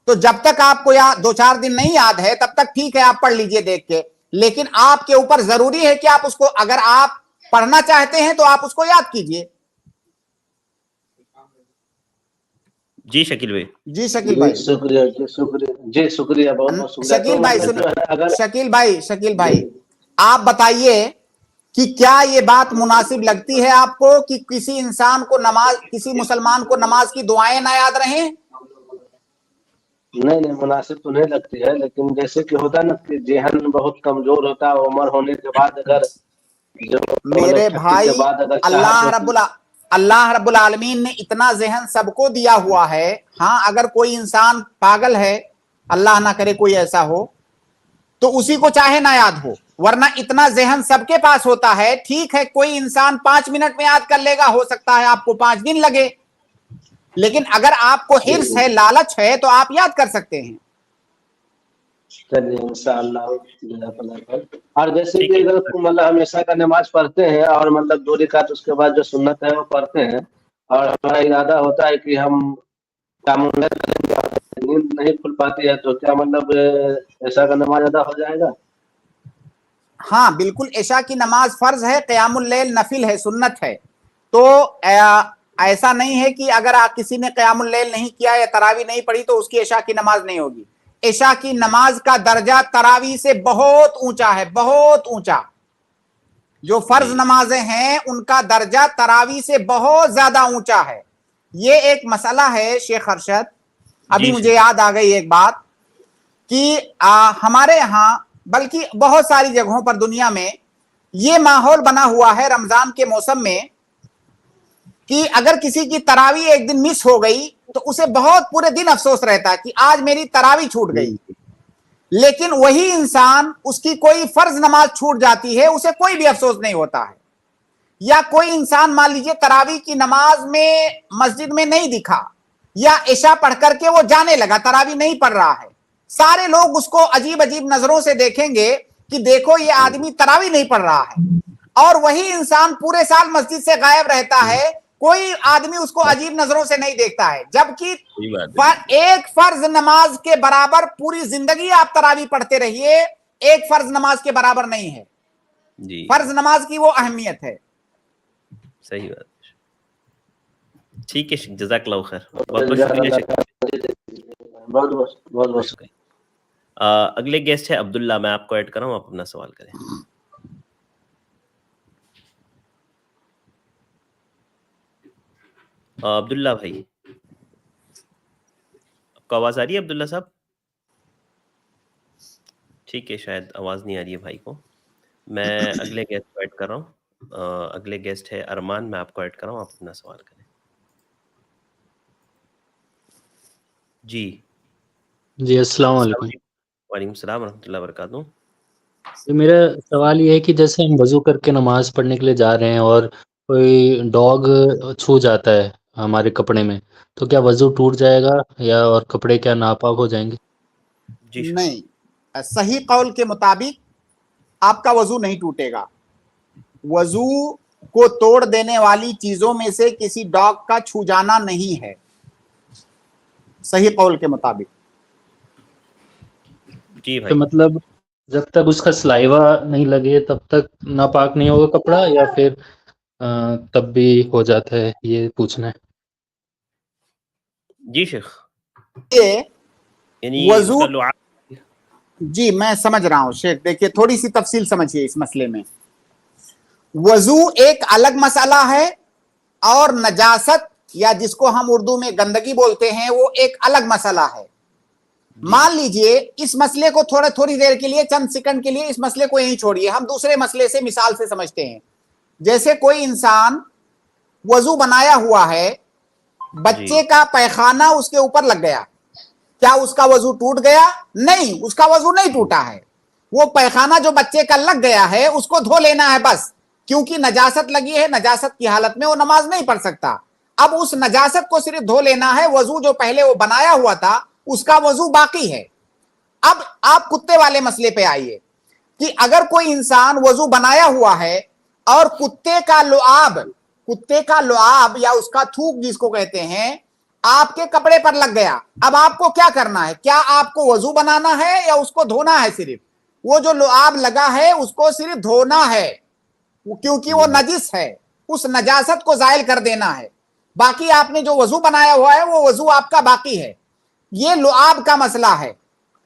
तो जब तक आपको 2-4 दिन नहीं याद है तब तक ठीक है, आप पढ़ लीजिए देख के, लेकिन आपके ऊपर जरूरी है कि आप उसको, अगर आप पढ़ना चाहते हैं तो आप उसको याद कीजिए। जी शकील भाई। जी शकील भाई, शुक्रिया जी, शुक्रिया जी, शुक्रिया, बहुत बहुत शुक्रिया। शकील भाई अगर शकील भाई आप बताइए कि क्या ये बात मुनासिब लगती है आपको कि किसी इंसान को नमाज, किसी मुसलमान को नमाज की दुआएं ना याद रहें? नहीं मुनासिब तो नहीं लगती है, लेकिन जैसे कि होता ना कि जेहन बहुत कमजोर होता है, उम्र होने के बाद अगर मेरे भाई अल्लाह रब्बुल आलमीन ने इतना ज़हन सबको दिया हुआ है। हाँ, अगर कोई इंसान पागल है, अल्लाह ना करे कोई ऐसा हो, तो उसी को चाहे ना याद हो, वरना इतना जहन सबके पास होता है। ठीक है, कोई इंसान 5 मिनट में याद कर लेगा, हो सकता है आपको 5 दिन लगे, लेकिन अगर आपको हिर्स है, लालच है, तो आप याद कर सकते हैं। चलिए इंशाअल्लाह। और जैसे कि अगर मतलब हमेशा का नमाज पढ़ते हैं और मतलब 2 रकात उसके बाद जो सुन्नत है वो पढ़ते हैं, और हमारा इरादा होता है कि हम नींद नहीं खुल पाती है, तो क्या मतलब ऐसा का नमाज अदा हो जाएगा? हाँ बिल्कुल, इशा की नमाज फर्ज है, क़यामुल लैल नफिल है, सुन्नत है। तो ऐसा नहीं है कि अगर किसी ने क़यामुल लैल नहीं किया या तरावी नहीं पढ़ी तो उसकी इशा की नमाज नहीं होगी। इशा की नमाज का दर्जा तरावी से बहुत ऊंचा है, बहुत ऊंचा। जो फर्ज नमाजें हैं उनका दर्जा तरावी से बहुत ज्यादा ऊंचा है। ये एक मसला है शेख अरशद, अभी मुझे याद आ गई एक बात कि हमारे यहाँ बल्कि बहुत सारी जगहों पर दुनिया में ये माहौल बना हुआ है रमजान के मौसम में कि अगर किसी की तरावी एक दिन मिस हो गई तो उसे बहुत पूरे दिन अफसोस रहता है कि आज मेरी तरावी छूट गई। लेकिन वही इंसान, उसकी कोई फर्ज नमाज छूट जाती है, उसे कोई भी अफसोस नहीं होता है। या कोई इंसान मान लीजिए तरावी की नमाज में मस्जिद में नहीं दिखा, या इशा पढ़ करके वो जाने लगा, तरावी नहीं पढ़ रहा है, सारे लोग उसको अजीब अजीब नजरों से देखेंगे कि देखो ये आदमी तरावी नहीं पढ़ रहा है। और वही इंसान पूरे साल मस्जिद से गायब रहता है, कोई आदमी उसको अजीब नजरों से नहीं देखता है, जबकि एक फर्ज नमाज के बराबर पूरी जिंदगी आप तरावी पढ़ते रहिए, एक फर्ज नमाज के बराबर नहीं है जी। फर्ज नमाज की वो अहमियत है। सही बात, ठीक है, जज़ाकल्लाहु खैर, बहुत बहुत शुक्रिया, बहुत बहुत शुक्रिया। अगले गेस्ट है अब्दुल्ला, मैं आपको ऐड कर रहा हूँ, आप अपना सवाल करें। अब्दुल्ला भाई, आपको आवाज आ रही है अब्दुल्ला साहब? ठीक है, शायद आवाज नहीं आ रही है भाई को। मैं अगले गेस्ट को ऐड कर रहा हूँ। अगले गेस्ट है अरमान, मैं आपको ऐड कर रहा हूँ, आप अपना सवाल करें। जी अस्सलाम वालेकुम। वालेकुम सलाम रहमतुल्लाहि व बरकातहू। तो मेरा सवाल ये है कि जैसे हम वजू करके नमाज पढ़ने के लिए जा रहे हैं और कोई डॉग छू जाता है हमारे कपड़े में, तो क्या वजू टूट जाएगा या और कपड़े क्या नापाक हो जाएंगे? नहीं, सही कौल के मुताबिक आपका वजू नहीं टूटेगा। वजू को तोड़ देने वाली चीजों में से किसी डॉग का छू जाना नहीं है, सही कौल के मुताबिक। जी भाई, तो मतलब जब तक उसका सलाइवा नहीं लगे तब तक नापाक नहीं होगा कपड़ा, या फिर तब भी हो जाता है, ये पूछना है। जी शेख, ये वजू, जी मैं समझ रहा हूं शेख, देखिए थोड़ी सी तफसील समझिए इस मसले में। वजू एक अलग मसला है और नजासत या जिसको हम उर्दू में गंदगी बोलते हैं वो एक अलग मसला है। मान लीजिए इस मसले को थोड़ी देर के लिए, चंद सेकंड के लिए इस मसले को यहीं छोड़िए, हम दूसरे मसले से मिसाल से समझते हैं। जैसे कोई इंसान वजू बनाया हुआ है, बच्चे का पैखाना उसके ऊपर लग गया, क्या उसका वजू टूट गया? नहीं, उसका वजू नहीं टूटा है। वो पैखाना जो बच्चे का लग गया है उसको धो लेना है बस, क्योंकि नजासत लगी है, नजासत की हालत में वो नमाज नहीं पढ़ सकता। अब उस नजासत को सिर्फ धो लेना है, वजू जो पहले वो बनाया हुआ था उसका वजू बाकी है। अब आप कुत्ते वाले मसले पे आइए कि अगर कोई इंसान वजू बनाया हुआ है और कुत्ते का लुआब या उसका थूक जिसको कहते हैं आपके कपड़े पर लग गया, अब आपको क्या करना है? क्या आपको वजू बनाना है या उसको धोना है? सिर्फ वो जो लुआब लगा है उसको सिर्फ धोना है, क्योंकि वो नजिस है, उस नजासत को जायल कर देना है। बाकी आपने जो वजू बनाया हुआ है वो वजू आपका बाकी है। ये लुआब का मसला है।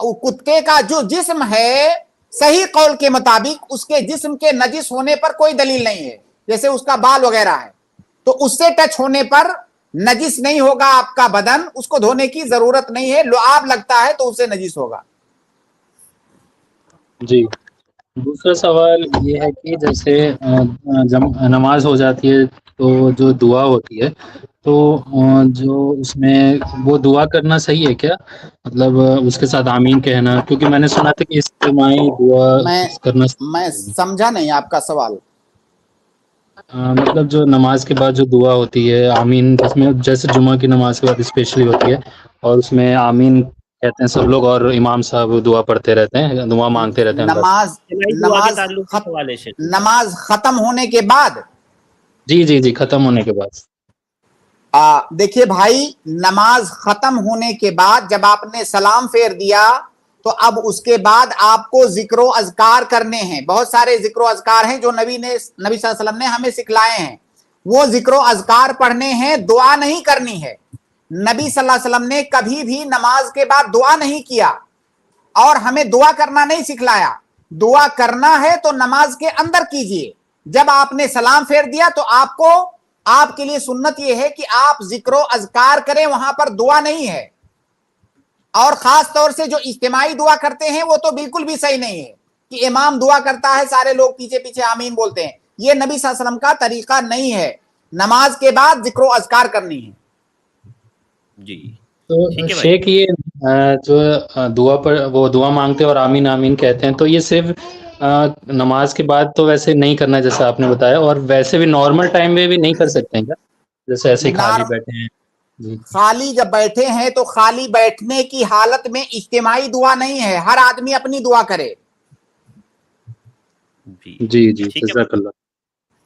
कुत्ते का जो जिस्म है, सही कौल के मुताबिक उसके जिस्म के नजिस होने पर कोई दलील नहीं है, जैसे उसका बाल वगैरह है, तो उससे टच होने पर नजिस नहीं होगा आपका बदन, उसको धोने की जरूरत नहीं है। लुआब लगता है तो उससे नजिस होगा। जी دوسرا سوال یہ ہے کہ جیسے جب نماز ہو جاتی ہے تو جو دعا ہوتی ہے تو جو اس میں وہ دعا کرنا صحیح ہے کیا؟ مطلب اس کے ساتھ آمین کہنا، کیونکہ میں نے سنا تھا کہ اجتماعی دعا کرنا میں سمجھا نہیں آپ کا سوال. مطلب جو نماز کے بعد جو دعا ہوتی ہے آمین، جس میں جیسے جمعہ کی نماز کے بعد اسپیشلی ہوتی ہے اور اس میں آمین کہتے ہیں سب لوگ اور امام صاحب دعا پڑھتے رہتے ہیں، دعا مانگتے رہتے ہیں اللہ سے. نماز ختم ہونے کے بعد جی ختم ہونے کے بعد دیکھیے بھائی، نماز ختم ہونے کے بعد جب آپ نے سلام پھیر دیا تو اب اس کے بعد آپ کو ذکر و اذکار کرنے ہیں. بہت سارے ذکر و اذکار ہیں جو نبی صلی اللہ علیہ وسلم نے ہمیں سکھلائے ہیں. وہ ذکر و اذکار پڑھنے ہیں، دعا نہیں کرنی ہے. نبی صلی اللہ علیہ وسلم نے کبھی بھی نماز کے بعد دعا نہیں کیا اور ہمیں دعا کرنا نہیں سکھلایا. دعا کرنا ہے تو نماز کے اندر کیجئے. جب آپ نے سلام پھیر دیا تو آپ کے لیے سنت یہ ہے کہ آپ ذکر و اذکار کریں، وہاں پر دعا نہیں ہے. اور خاص طور سے جو اجتماعی دعا کرتے ہیں وہ تو بالکل بھی صحیح نہیں ہے کہ امام دعا کرتا ہے سارے لوگ پیچھے پیچھے آمین بولتے ہیں. یہ نبی صلی اللہ علیہ وسلم کا طریقہ نہیں ہے. نماز کے بعد ذکر و اذکار کرنی ہے. جی تو شیخ یہ جو دعا پر وہ دعا مانگتے اور آمین آمین کہتے ہیں، تو یہ صرف نماز کے بعد تو ویسے نہیں کرنا جیسا آپ نے بتایا، اور ویسے بھی نارمل ٹائم میں بھی نہیں کر سکتے ہیں کیا؟ جیسے ایسے خالی بیٹھے ہیں. خالی جب بیٹھے ہیں تو خالی بیٹھنے کی حالت میں اجتماعی دعا نہیں ہے، ہر آدمی اپنی دعا کرے. جی جزاک اللہ.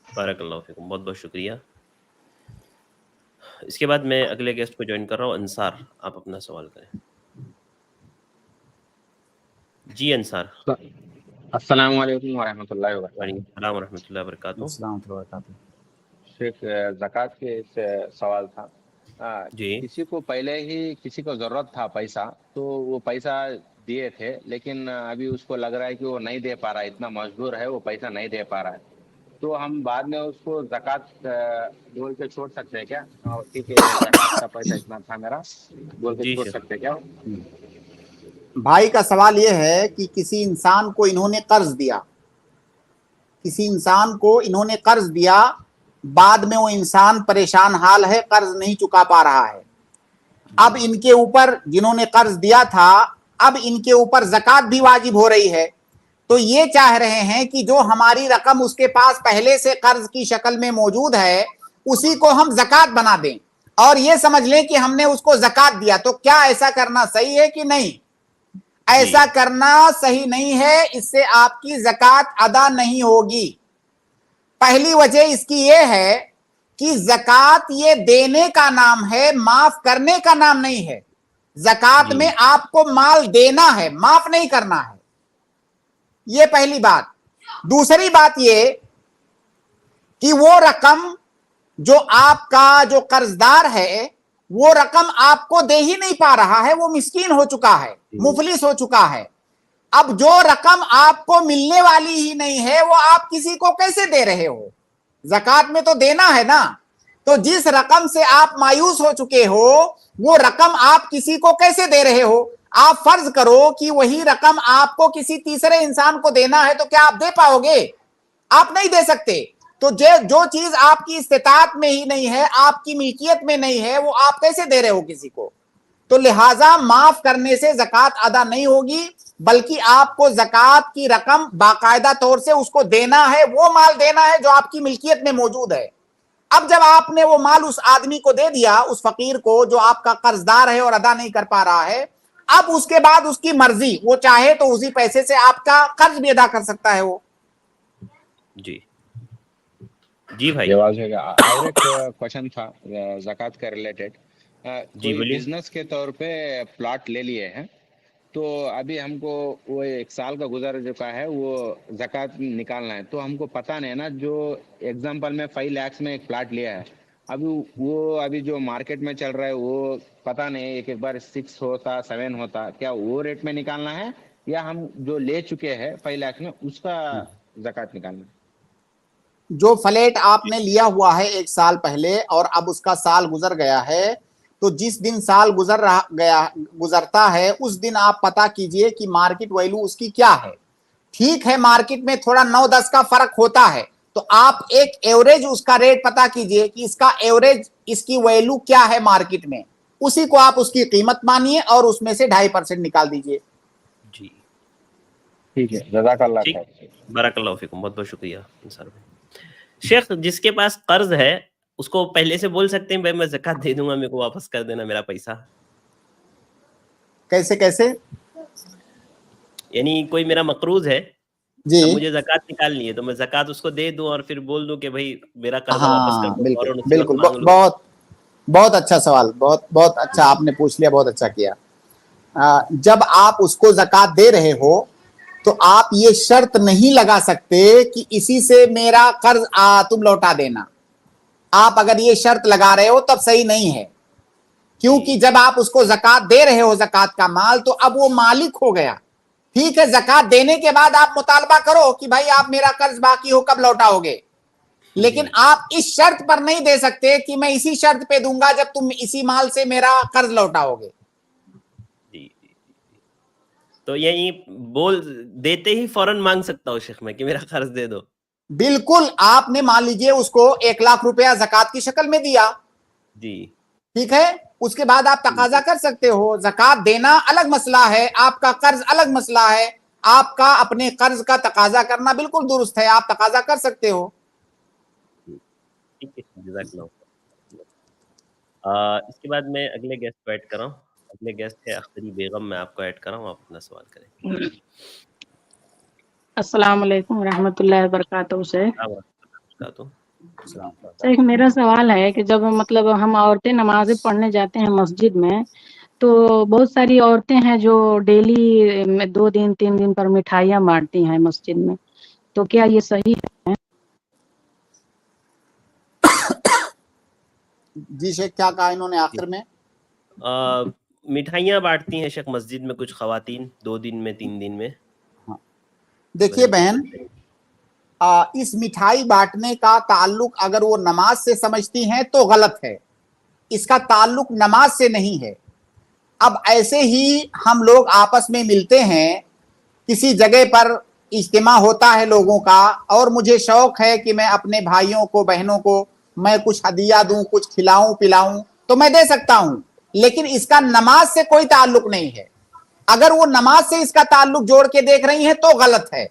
بارک اللہ فیکم، بہت بہت شکریہ. اس کے بعد میں اگلے گیسٹ کو جوائن کر رہا ہوں. انصار، آپ اپنا سوال کریں. جی انصار. السلام علیکم ورحمۃ اللہ وبرکاتہ. وعلیکم السلام ورحمۃ اللہ وبرکاتہ. شیخ زکوٰۃ کے سوال تھا. کسی کو پہلے ہی کسی کو ضرورت تھا پیسہ، تو وہ پیسہ دیے تھے، لیکن ابھی اس کو لگ رہا ہے کہ وہ نہیں دے پا رہا ہے، اتنا مجبور ہے، وہ پیسہ نہیں دے پا رہا ہے، تو ہم بعد میں اس کو زکوٰۃ بول کے چھوڑ سکتے ہیں کیا؟ ٹھیک ہے، زکوٰۃ کا پیسہ اتنا تھا میرا بول کے چھوڑ سکتے ہیں کیا؟ بھائی کا سوال یہ ہے کہ کسی انسان کو انہوں نے قرض دیا، بعد میں وہ انسان پریشان حال ہے، قرض نہیں چکا پا رہا ہے. اب ان کے اوپر، جنہوں نے قرض دیا تھا، اب ان کے اوپر زکوٰۃ بھی واجب ہو رہی ہے. تو یہ چاہ رہے ہیں کہ جو ہماری رقم اس کے پاس پہلے سے قرض کی شکل میں موجود ہے اسی کو ہم زکوٰۃ بنا دیں اور یہ سمجھ لیں کہ ہم نے اس کو زکوٰۃ دیا. تو کیا ایسا کرنا صحیح ہے کہ نہیں؟ ایسا کرنا صحیح نہیں ہے، اس سے آپ کی زکوٰۃ ادا نہیں ہوگی. پہلی وجہ اس کی یہ ہے کہ زکوٰۃ یہ دینے کا نام ہے، معاف کرنے کا نام نہیں ہے. زکوٰۃ میں آپ کو مال دینا ہے، معاف نہیں کرنا ہے. یہ پہلی بات. دوسری بات یہ کہ وہ رقم جو آپ کا جو قرضدار ہے وہ رقم آپ کو دے ہی نہیں پا رہا ہے، وہ مسکین ہو چکا ہے، مفلس ہو چکا ہے. اب جو رقم آپ کو ملنے والی ہی نہیں ہے وہ آپ کسی کو کیسے دے رہے ہو؟ زکوٰۃ میں تو دینا ہے نا. تو جس رقم سے آپ مایوس ہو چکے ہو وہ رقم آپ کسی کو کیسے دے رہے ہو؟ آپ فرض کرو کہ وہی رقم آپ کو کسی تیسرے انسان کو دینا ہے تو کیا آپ دے پاؤ گے؟ آپ نہیں دے سکتے. تو جو چیز آپ کی استطاعت میں ہی نہیں ہے، آپ کی ملکیت میں نہیں ہے، وہ آپ کیسے دے رہے ہو کسی کو؟ تو لہٰذا معاف کرنے سے زکوٰۃ ادا نہیں ہوگی، بلکہ آپ کو زکوٰۃ کی رقم باقاعدہ طور سے اس کو دینا ہے، وہ مال دینا ہے جو آپ کی ملکیت میں موجود ہے. اب جب آپ نے وہ مال اس آدمی کو دے دیا، اس فقیر کو جو آپ کا قرضدار ہے اور ادا نہیں کر پا رہا ہے، اب اس کے بعد اس کی مرضی، وہ چاہے تو اسی پیسے سے آپ کا قرض بھی ادا کر سکتا ہے. وہ جی بھائی جواز ہے. اور ایک کوشچن تھا زکوٰۃ کا ریلیٹڈ. کوئی بزنس کے طور پہ پلاٹ لے لیے ہیں، تو ابھی ہم کو وہ 1 سال کا گزر چکا ہے، وہ زکوٰۃ نکالنا ہے، تو ہم کو پتہ نہیں نا. جو ایگزامپل میں 5 lakhs میں ایک پلاٹ لیا ہے، ابھی جو مارکیٹ میں چل رہا ہے وہ پتہ نہیں، ایک بار 6 ہوتا 7 ہوتا، کیا وہ ریٹ میں نکالنا ہے یا ہم جو لے چکے ہیں 5 lakhs میں اس کا زکوٰۃ نکالنا ہے؟ جو فلیٹ آپ نے لیا ہوا ہے 1 سال پہلے اور اب اس کا سال گزر گیا ہے، تو جس دن سال گزرتا ہے اس دن آپ پتہ کیجئے کہ مارکیٹ ویلو اس کی کیا ہے. ٹھیک ہے مارکیٹ میں تھوڑا 9-10 کا فرق ہوتا ہے, تو آپ ایک ایوریج اس کا ریٹ پتا کیجئے کہ اس کا ایوریج, اس کی ویلو کیا ہے مارکیٹ میں, اسی کو آپ اس کی قیمت مانیے اور اس میں سے 2.5% نکال دیجئے. جی ٹھیک ہے, جزاک اللہ ٹھیک, خیر. بارک اللہ فیکم, بہت بہت شکریہ انصار بھائی. شیخ, جس کے پاس قرض ہے اس کو پہلے سے بول سکتے ہیں بھائی میں زکوٰۃ دے دوں گا, میرے کو واپس کر دینا میرا پیسہ؟ کیسے؟ یعنی کوئی میرا مقروض ہے, جی, اب مجھے زکوٰۃ نکالنی ہے, تو میں زکوٰۃ اس کو دے دوں اور پھر بول دوں کہ بھائی میرا قرضہ واپس کر ہاں دو, بالکل فوراً اسی وقت بالکل, مانگ لوں؟ بہت اچھا سوال, بہت اچھا آپ نے پوچھ لیا, بہت اچھا کیا. جب آپ اس کو زکوٰۃ دے رہے ہو تو آپ یہ شرط نہیں لگا سکتے کہ اسی سے میرا قرض تم لوٹا دینا. آپ اگر یہ شرط لگا رہے ہو تب صحیح نہیں ہے, کیونکہ جب آپ اس کو زکوٰۃ دے رہے ہو, زکوٰۃ کا مال, تو اب وہ مالک ہو گیا. ٹھیک ہے, زکوٰۃ دینے کے بعد آپ مطالبہ کرو کہ بھائی آپ میرا قرض باقی ہو کب لوٹاؤ گے, لیکن آپ اس شرط پر نہیں دے سکتے کہ میں اسی شرط پہ دوں گا جب تم اسی مال سے میرا قرض لوٹاؤ گے. جی, تو یہی بول دیتے ہی فوراً مانگ سکتا ہوں شیخ میں کہ میرا قرض دے دو؟ بالکل, آپ نے مان لیجئے اس کو 1 لاکھ روپیہ زکوٰۃ کی شکل میں دیا, جی ٹھیک ہے, اس کے بعد آپ تقاضا کر سکتے ہو. زکوٰۃ دینا الگ مسئلہ ہے, آپ کا قرض الگ مسئلہ ہے. آپ کا اپنے قرض کا تقاضا کرنا بالکل درست ہے, آپ تقاضا کر سکتے ہو. ٹھیک ہے, جزاک اللہ. اس کے بعد میں اگلے گیسٹ کو ایڈ کر رہا ہوں. اگلے گیسٹ ہے اختری بیگم, میں آپ کو ایڈ کر رہا ہوں, آپ اپنا سوال کریں. السلام علیکم ورحمۃ اللہ وبرکاتہ. سے میرا سوال ہے کہ جب مطلب ہم عورتیں نمازیں پڑھنے جاتے ہیں مسجد میں, تو بہت ساری عورتیں ہیں جو ڈیلی 2 دن 3 دن پر مٹھائیاں بانٹتی ہیں مسجد میں, تو کیا یہ صحیح ہے؟ جی شیخ, کیا کہا انہوں نے آخر میں؟ مٹھائیاں بانٹتی ہیں شیخ مسجد میں کچھ خواتین 2 دن میں 3 دن میں. دیکھیے بہن, اس مٹھائی بانٹنے کا تعلق اگر وہ نماز سے سمجھتی ہیں تو غلط ہے, اس کا تعلق نماز سے نہیں ہے. اب ایسے ہی ہم لوگ آپس میں ملتے ہیں, کسی جگہ پر اجتماع ہوتا ہے لوگوں کا, اور مجھے شوق ہے کہ میں اپنے بھائیوں کو بہنوں کو میں کچھ ہدیہ دوں, کچھ کھلاؤں پلاؤں, تو میں دے سکتا ہوں, لیکن اس کا نماز سے کوئی تعلق نہیں ہے. اگر وہ نماز سے اس کا تعلق جوڑ کے دیکھ رہی ہیں تو غلط ہے.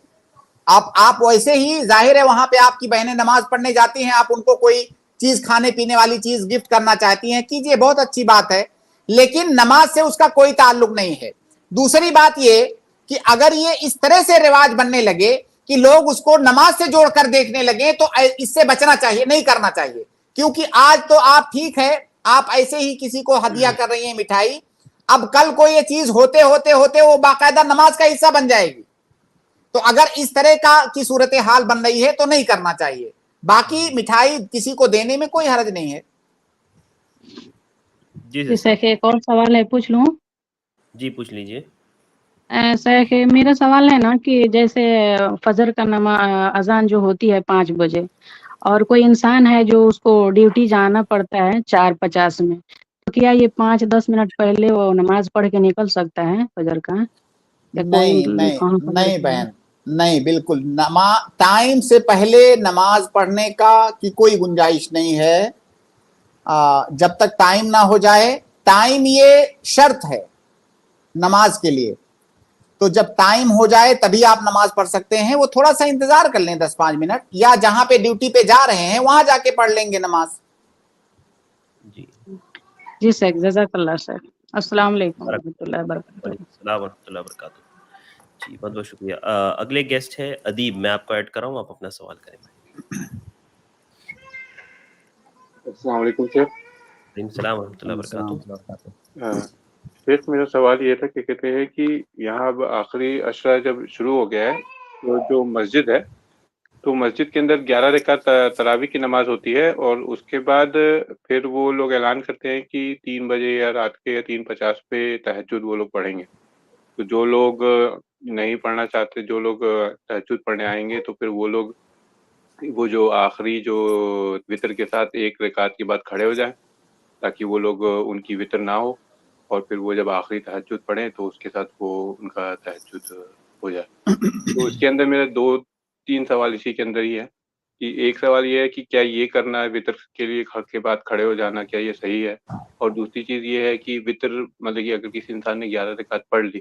آپ ویسے ہی ظاہر ہے وہاں پہ آپ کی بہنیں نماز پڑھنے جاتی ہیں, آپ ان کو کوئی چیز کھانے پینے والی چیز گفٹ کرنا چاہتی ہیں, کیجئے, بہت اچھی بات ہے, لیکن نماز سے اس کا کوئی تعلق نہیں ہے. دوسری بات یہ کہ اگر یہ اس طرح سے رواج بننے لگے کہ لوگ اس کو نماز سے جوڑ کر دیکھنے لگے, تو اس سے بچنا چاہیے, نہیں کرنا چاہیے. کیونکہ آج تو آپ ٹھیک ہے, آپ ایسے ہی کسی کو ہدیہ کر رہی ہیں مٹھائی, اب کل کو یہ چیز ہوتے ہوتے ہوتے وہ باقاعدہ نماز کا حصہ بن جائے گی. تو اگر اس طرح کی صورتحال بن رہی ہے تو نہیں کرنا چاہیے. باقی مٹھائی کسی کو دینے میں کوئی حرج نہیں ہے. جی شیخ, ایک اور سوال ہے, پوچھ لوں؟ جی پوچھ لیجئے. شیخ, میرا سوال ہے نا کہ جیسے فجر کا اذان جو ہوتی ہے 5 بجے, اور کوئی انسان ہے جو اس کو ڈیوٹی جانا پڑتا ہے 4:50 میں, تو کیا یہ 5-10 منٹ پہلے وہ نماز پڑھ کے نکل سکتا ہے فجر کا؟ یا کوئی نہیں بہن, نہیں, بالکل ٹائم سے پہلے نماز پڑھنے کی کوئی گنجائش نہیں ہے. جب تک ٹائم نہ ہو جائے, ٹائم یہ شرط ہے نماز کے لیے, تو جب ٹائم ہو جائے تبھی آپ نماز پڑھ سکتے ہیں. وہ تھوڑا سا انتظار کر لیں 10-5 منٹ, یا جہاں پہ ڈیوٹی پہ جا رہے ہیں وہاں جا کے پڑھ لیں گے نماز. جی سر, جزاک اللہ سر. السلام علیکم ورحمۃ اللہ وبرکاتہ. وعلیکم السلام ورحمۃ اللہ وبرکاتہ. جی, بہت بہت شکریہ. اگلے گیسٹ ہے ادیب, میں آپ کو ایڈ کر رہا ہوں, آپ اپنا سوال کریں. السلام علیکم سر. وعلیکم السلام ورحمۃ اللہ وبرکاتہ. شیخ, میرا سوال یہ تھا کہ کہتے ہیں کہ یہاں اب آخری عشرہ جب شروع ہو گیا ہے, تو جو مسجد ہے تو مسجد کے اندر 11 رکعت تراویح کی نماز ہوتی ہے, اور اس کے بعد پھر وہ لوگ اعلان کرتے ہیں کہ 3 بجے یا رات کے 3:50 پہ تہجد وہ لوگ پڑھیں گے. تو جو لوگ نہیں پڑھنا چاہتے, جو لوگ تہجد پڑھنے آئیں گے, تو پھر وہ لوگ وہ جو آخری جو وطر کے ساتھ 1 رکعت کے بعد کھڑے ہو جائیں, تاکہ وہ لوگ ان کی وطر نہ ہو, اور پھر وہ جب آخری تہجد پڑھیں تو اس کے ساتھ وہ ان کا تہجد ہو جائے. تو اس کے اندر میرے 2-3 سوال اسی کے اندر ہی ہے کہ ایک سوال یہ ہے کہ کیا یہ کرنا ہے وطر کے لیے کے بعد کھڑے ہو جانا, کیا یہ صحیح ہے؟ اور دوسری چیز یہ ہے کہ وطر مطلب کہ اگر کسی انسان نے 11 رکعت پڑھ لی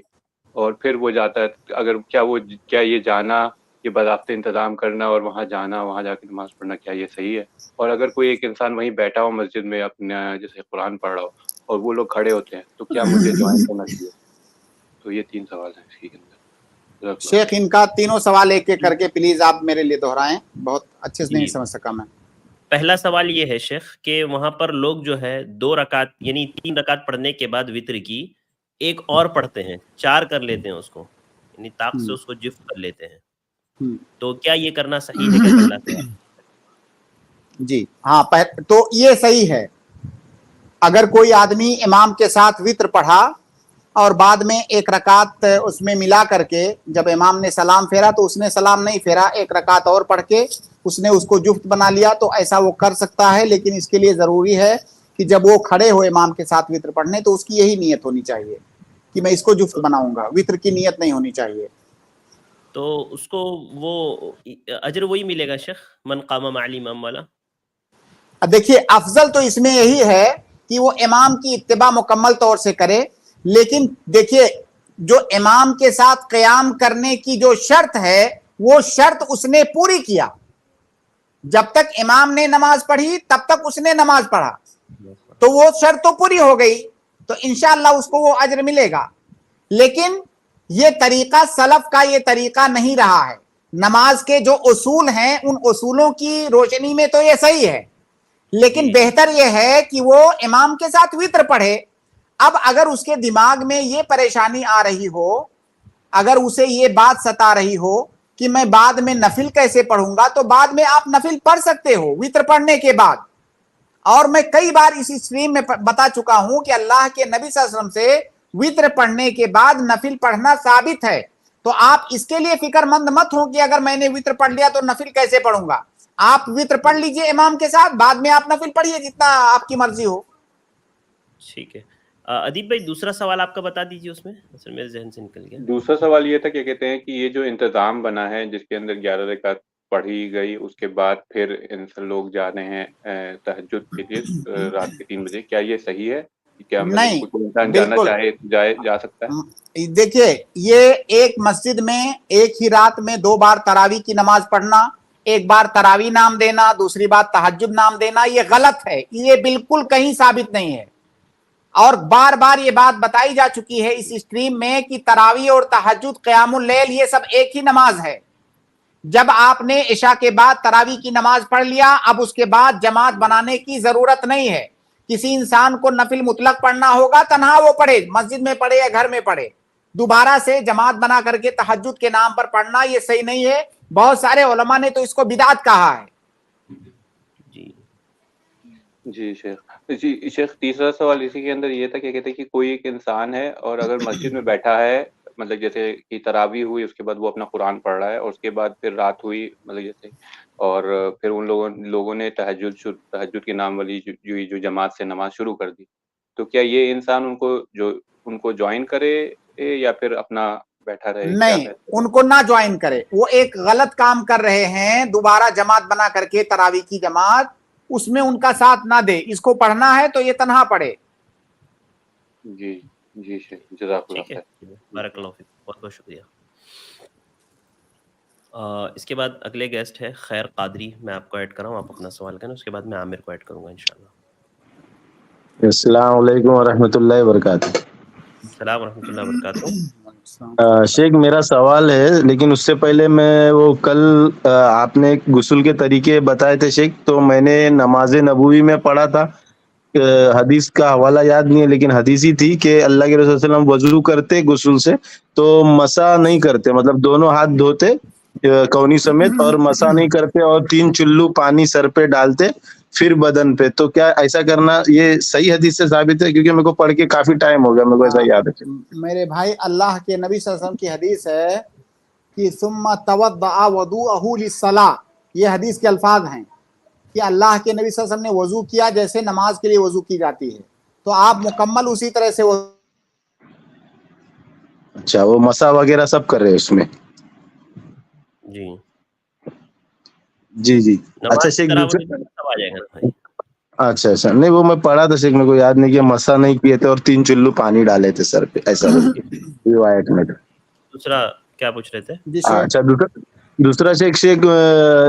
اور پھر وہ جاتا ہے, اگر کیا یہ جانا, یہ باضابطہ انتظام کرنا اور وہاں جانا, وہاں جا کے نماز پڑھنا, کیا یہ صحیح ہے؟ اور اگر کوئی ایک انسان وہیں بیٹھا ہو مسجد میں اپنا جیسے قرآن پڑھ رہا ہو اور وہ لوگ کھڑے ہوتے ہیں, تو کیا مجھے جوائن کرنا چاہیے؟ تو یہ 3 سوال ہیں اس کے اندر. شیخ ان کا تینوں سوال ایک ایک کر کے پلیز آپ میرے لیے دہرائیں, بہت اچھے سے نہیں سمجھ سکا میں. پہلا سوال یہ ہے شیخ کہ وہاں پر لوگ جو ہے 2 رکعت یعنی 3 رکعت پڑھنے کے بعد وطر کی ایک اور پڑھتے ہیں, 4 کر لیتے ہیں اس کو, یعنی طاق سے اس کو جفت کر لیتے ہیں, تو کیا یہ کرنا صحیح ہے؟ کیا پہلا سوال. جی ہاں, تو یہ صحیح ہے. اگر کوئی آدمی امام کے ساتھ وطر پڑھا اور بعد میں ایک رکعت اس میں ملا کر کے جب امام نے سلام پھیرا تو اس نے سلام نہیں پھیرا, ایک رکعت اور پڑھ کے اس نے اس کو جفت بنا لیا, تو ایسا وہ کر سکتا ہے. لیکن اس کے لیے ضروری ہے کہ جب وہ کھڑے ہو امام کے ساتھ وطر پڑھنے تو اس کی یہی نیت ہونی چاہیے کہ میں اس کو جفت بناؤں گا, وطر کی نیت نہیں ہونی چاہیے. تو اس کو وہ اجر وہی ملے گا شیخ من قام مع الامام والا. دیکھیے افضل تو اس میں یہی ہے کہ وہ امام کی اتباع مکمل طور سے کرے, لیکن دیکھیے جو امام کے ساتھ قیام کرنے کی جو شرط ہے وہ شرط اس نے پوری کیا. جب تک امام نے نماز پڑھی تب تک اس نے نماز پڑھا, تو وہ شرط تو پوری ہو گئی, تو انشاءاللہ اس کو وہ اجر ملے گا. لیکن یہ طریقہ سلف کا یہ طریقہ نہیں رہا ہے. نماز کے جو اصول ہیں ان اصولوں کی روشنی میں تو یہ صحیح ہے, لیکن بہتر یہ ہے کہ وہ امام کے ساتھ وطر پڑھے. اب اگر اس کے دماغ میں یہ پریشانی آ رہی ہو, اگر اسے یہ بات ستا رہی ہو کہ میں بعد میں نفل کیسے پڑھوں گا, تو بعد میں آپ نفل پڑھ سکتے ہو وطر پڑھنے کے بعد. اور میں کئی بار اسی اسٹریم میں بتا چکا ہوں کہ اللہ کے نبی صلی اللہ علیہ وسلم سے وطر پڑھنے کے بعد نفل پڑھنا ثابت ہے. تو آپ اس کے لیے فکر مند مت ہو کہ اگر میں نے وطر پڑھ لیا تو نفل کیسے پڑھوں گا. آپ وطر پڑھ لیجئے امام کے ساتھ, بعد میں آپ نفل پڑھیے جتنا آپ کی مرضی ہو. ٹھیک ہے. ادیب بھائی دوسرا سوال آپ کا بتا دیجیے, اس میں اصل میرے ذہن سے نکل گیا. دوسرا سوال یہ تھا کہ کہتے ہیں کہ یہ جو انتظام بنا ہے جس کے اندر 11 رکعت پڑھی گئی, اس کے بعد پھر لوگ جا رہے ہیں تہجد کے لیے رات کے 3 بجے, کیا یہ صحیح ہے؟ کیا نہیں, کوئی انسان جانا چاہے جا سکتا ہے؟ دیکھیے یہ ایک مسجد میں ایک ہی رات میں 2 بار تراویح کی نماز پڑھنا, ایک بار تراویح نام دینا, دوسری بار تہجد نام دینا, یہ غلط ہے. یہ بالکل کہیں ثابت نہیں ہے. اور بار بار یہ بات بتائی جا چکی ہے اس اسٹریم میں کہ تراویح اور تہجد قیام اللیل یہ سب ایک ہی نماز ہے. جب آپ نے عشاء کے بعد تراویح کی نماز پڑھ لیا, اب اس کے بعد جماعت بنانے کی ضرورت نہیں ہے. کسی انسان کو نفل مطلق پڑھنا ہوگا تنہا وہ پڑھے, مسجد میں پڑھے یا گھر میں پڑھے. دوبارہ سے جماعت بنا کر کے تہجد کے نام پر پڑھنا یہ صحیح نہیں ہے. بہت سارے علماء نے تو اس کو بدعت کہا ہے. جی شیخ تیسرا سوال اسی کے اندر یہ تھا کہ کہتے ہیں کہ کوئی ایک انسان ہے اور اگر مسجد میں بیٹھا ہے, مطلب جیسے کہ تراویح ہوئی اس کے بعد وہ اپنا قرآن پڑھ رہا ہے, اور اس کے بعد پھر رات ہوئی مطلب جیسے, اور پھر ان لوگوں نے تہجد کے نام والی جو جماعت سے نماز شروع کر دی, تو کیا یہ انسان ان کو جوائن کرے یا پھر اپنا بیٹھا رہے؟ نہیں, ان کو نہ جوائن کرے. وہ ایک غلط کام کر رہے ہیں. دوبارہ جماعت بنا کر کے تراویح کی جماعت, اس میں ان کا ساتھ نہ دے. اس کو پڑھنا ہے تو یہ تنہا پڑھے. جی شیخ, جزاک اللہ خیر. بارک اللہ فیک, بہت بہت شکریہ. اس کے بعد اگلے گیسٹ ہے خیر قادری. میں آپ کو ایڈ کر رہا ہوں, آپ اپنا سوال کریں, اس کے بعد میں عامر کو ایڈ کروں گا انشاءاللہ. السلام علیکم ورحمۃ اللہ وبرکاتہ. السلام ورحمۃ اللہ وبرکاتہ. شیخ میرا سوال ہے, لیکن اس سے پہلے میں وہ کل آپ نے غسل کے طریقے بتائے تھے شیخ, تو میں نے نماز نبوی میں پڑھا تھا, حدیث کا حوالہ یاد نہیں ہے لیکن حدیث ہی تھی کہ اللہ کے رسول صلی اللہ علیہ وسلم وضو کرتے غسل سے تو مسا نہیں کرتے, مطلب دونوں ہاتھ دھوتے کونی سمیت اور مسا نہیں کرتے, اور 3 چلو پانی سر پہ ڈالتے پھر بدن پہ. تو کیا ایسا کرنا یہ صحیح حدیث سے ثابت ہے؟ کیونکہ میرے کو پڑھ کے کافی ٹائم ہو گیا, میرے کو ایسا یاد ہے. میرے بھائی, اللہ کے نبی صلی اللہ علیہ وسلم کی حدیث ہے کہ ثم توضأ وضوءه للصلاة, یہ حدیث کے الفاظ ہیں کہ اللہ کے نبی صلی اللہ علیہ وسلم نے وضو کیا جیسے نماز کے لیے وضو کی جاتی ہے, تو آپ مکمل اسی طرح سے अच्छा, वो मसा वगैरह सब कर रहे हैं उसमें। जी जी जी। अच्छा नमाज की शेख तरह दूसरे, सब आ जाएगा ना भाई। अच्छा अच्छा, नहीं वो मैं पढ़ा था शेख, मेरे को याद नहीं किया, मसा नहीं किए थे और 3 चुल्लू पानी डाले थे सर पे, ऐसा बोल के रिवायत में था। दूसरा क्या पूछ रहे थे? अच्छा दूसरा शेख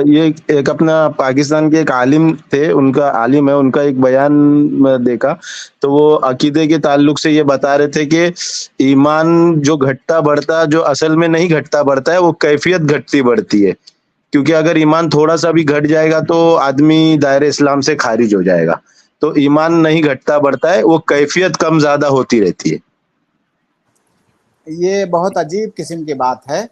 ये एक अपना पाकिस्तान के एक आलिम थे, उनका आलिम है, उनका एक बयान मैं देखा, तो वो अकीदे के ताल्लुक से ये बता रहे थे कि ईमान जो घटता बढ़ता, जो असल में नहीं घटता बढ़ता है, वो कैफियत घटती बढ़ती है, क्योंकि अगर ईमान थोड़ा सा भी घट जाएगा तो आदमी दायरे इस्लाम से खारिज हो जाएगा। तो ईमान नहीं घटता बढ़ता है, वो कैफियत कम ज्यादा होती रहती है। ये बहुत अजीब किस्म की बात है।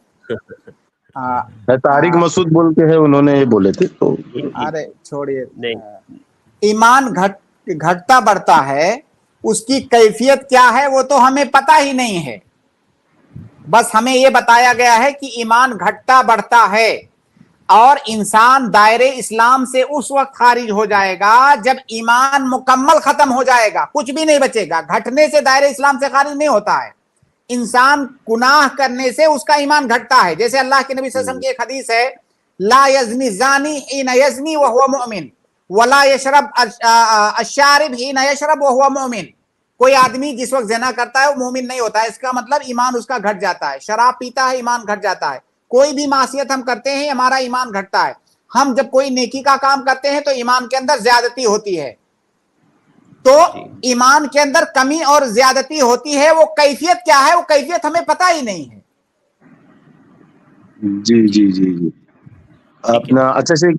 तारिक मसूद बोल के है, उन्होंने ये बोले थे। तो अरे छोड़िए, ईमान घटता बढ़ता है, उसकी कैफियत क्या है वो तो हमें पता ही नहीं है। बस हमें ये बताया गया है कि ईमान घटता बढ़ता है और इंसान दायरे इस्लाम से उस वक्त खारिज हो जाएगा जब ईमान मुकम्मल खत्म हो जाएगा, कुछ भी नहीं बचेगा। घटने से दायरे इस्लाम से खारिज नहीं होता है, इंसान गुनाह करने से उसका ईमान घटता है। जैसे अल्लाह के नबी सल्लल्लाहु अलैहि वसल्लम की एक हदीस है, ला यज़नी ज़ानी हिन यज़नी व हुवा मुमिन वला यशरब अश्शारिब हिन यशरब व हुवा मुमिन। कोई आदमी जिस वक्त ज़िना करता है वो मोमिन नहीं होता है, इसका मतलब ईमान उसका घट जाता है। शराब पीता है, ईमान घट जाता है। कोई भी मासियत हम करते हैं, हमारा ईमान घटता है। हम जब कोई नेकी का काम करते हैं तो ईमान के अंदर ज्यादती होती है। तो ईमान के अंदर कमी और ज्यादती होती है, वो कैफियत क्या है, वो कैफियत हमें पता ही नहीं है। जी जी जी जी अपना अच्छा से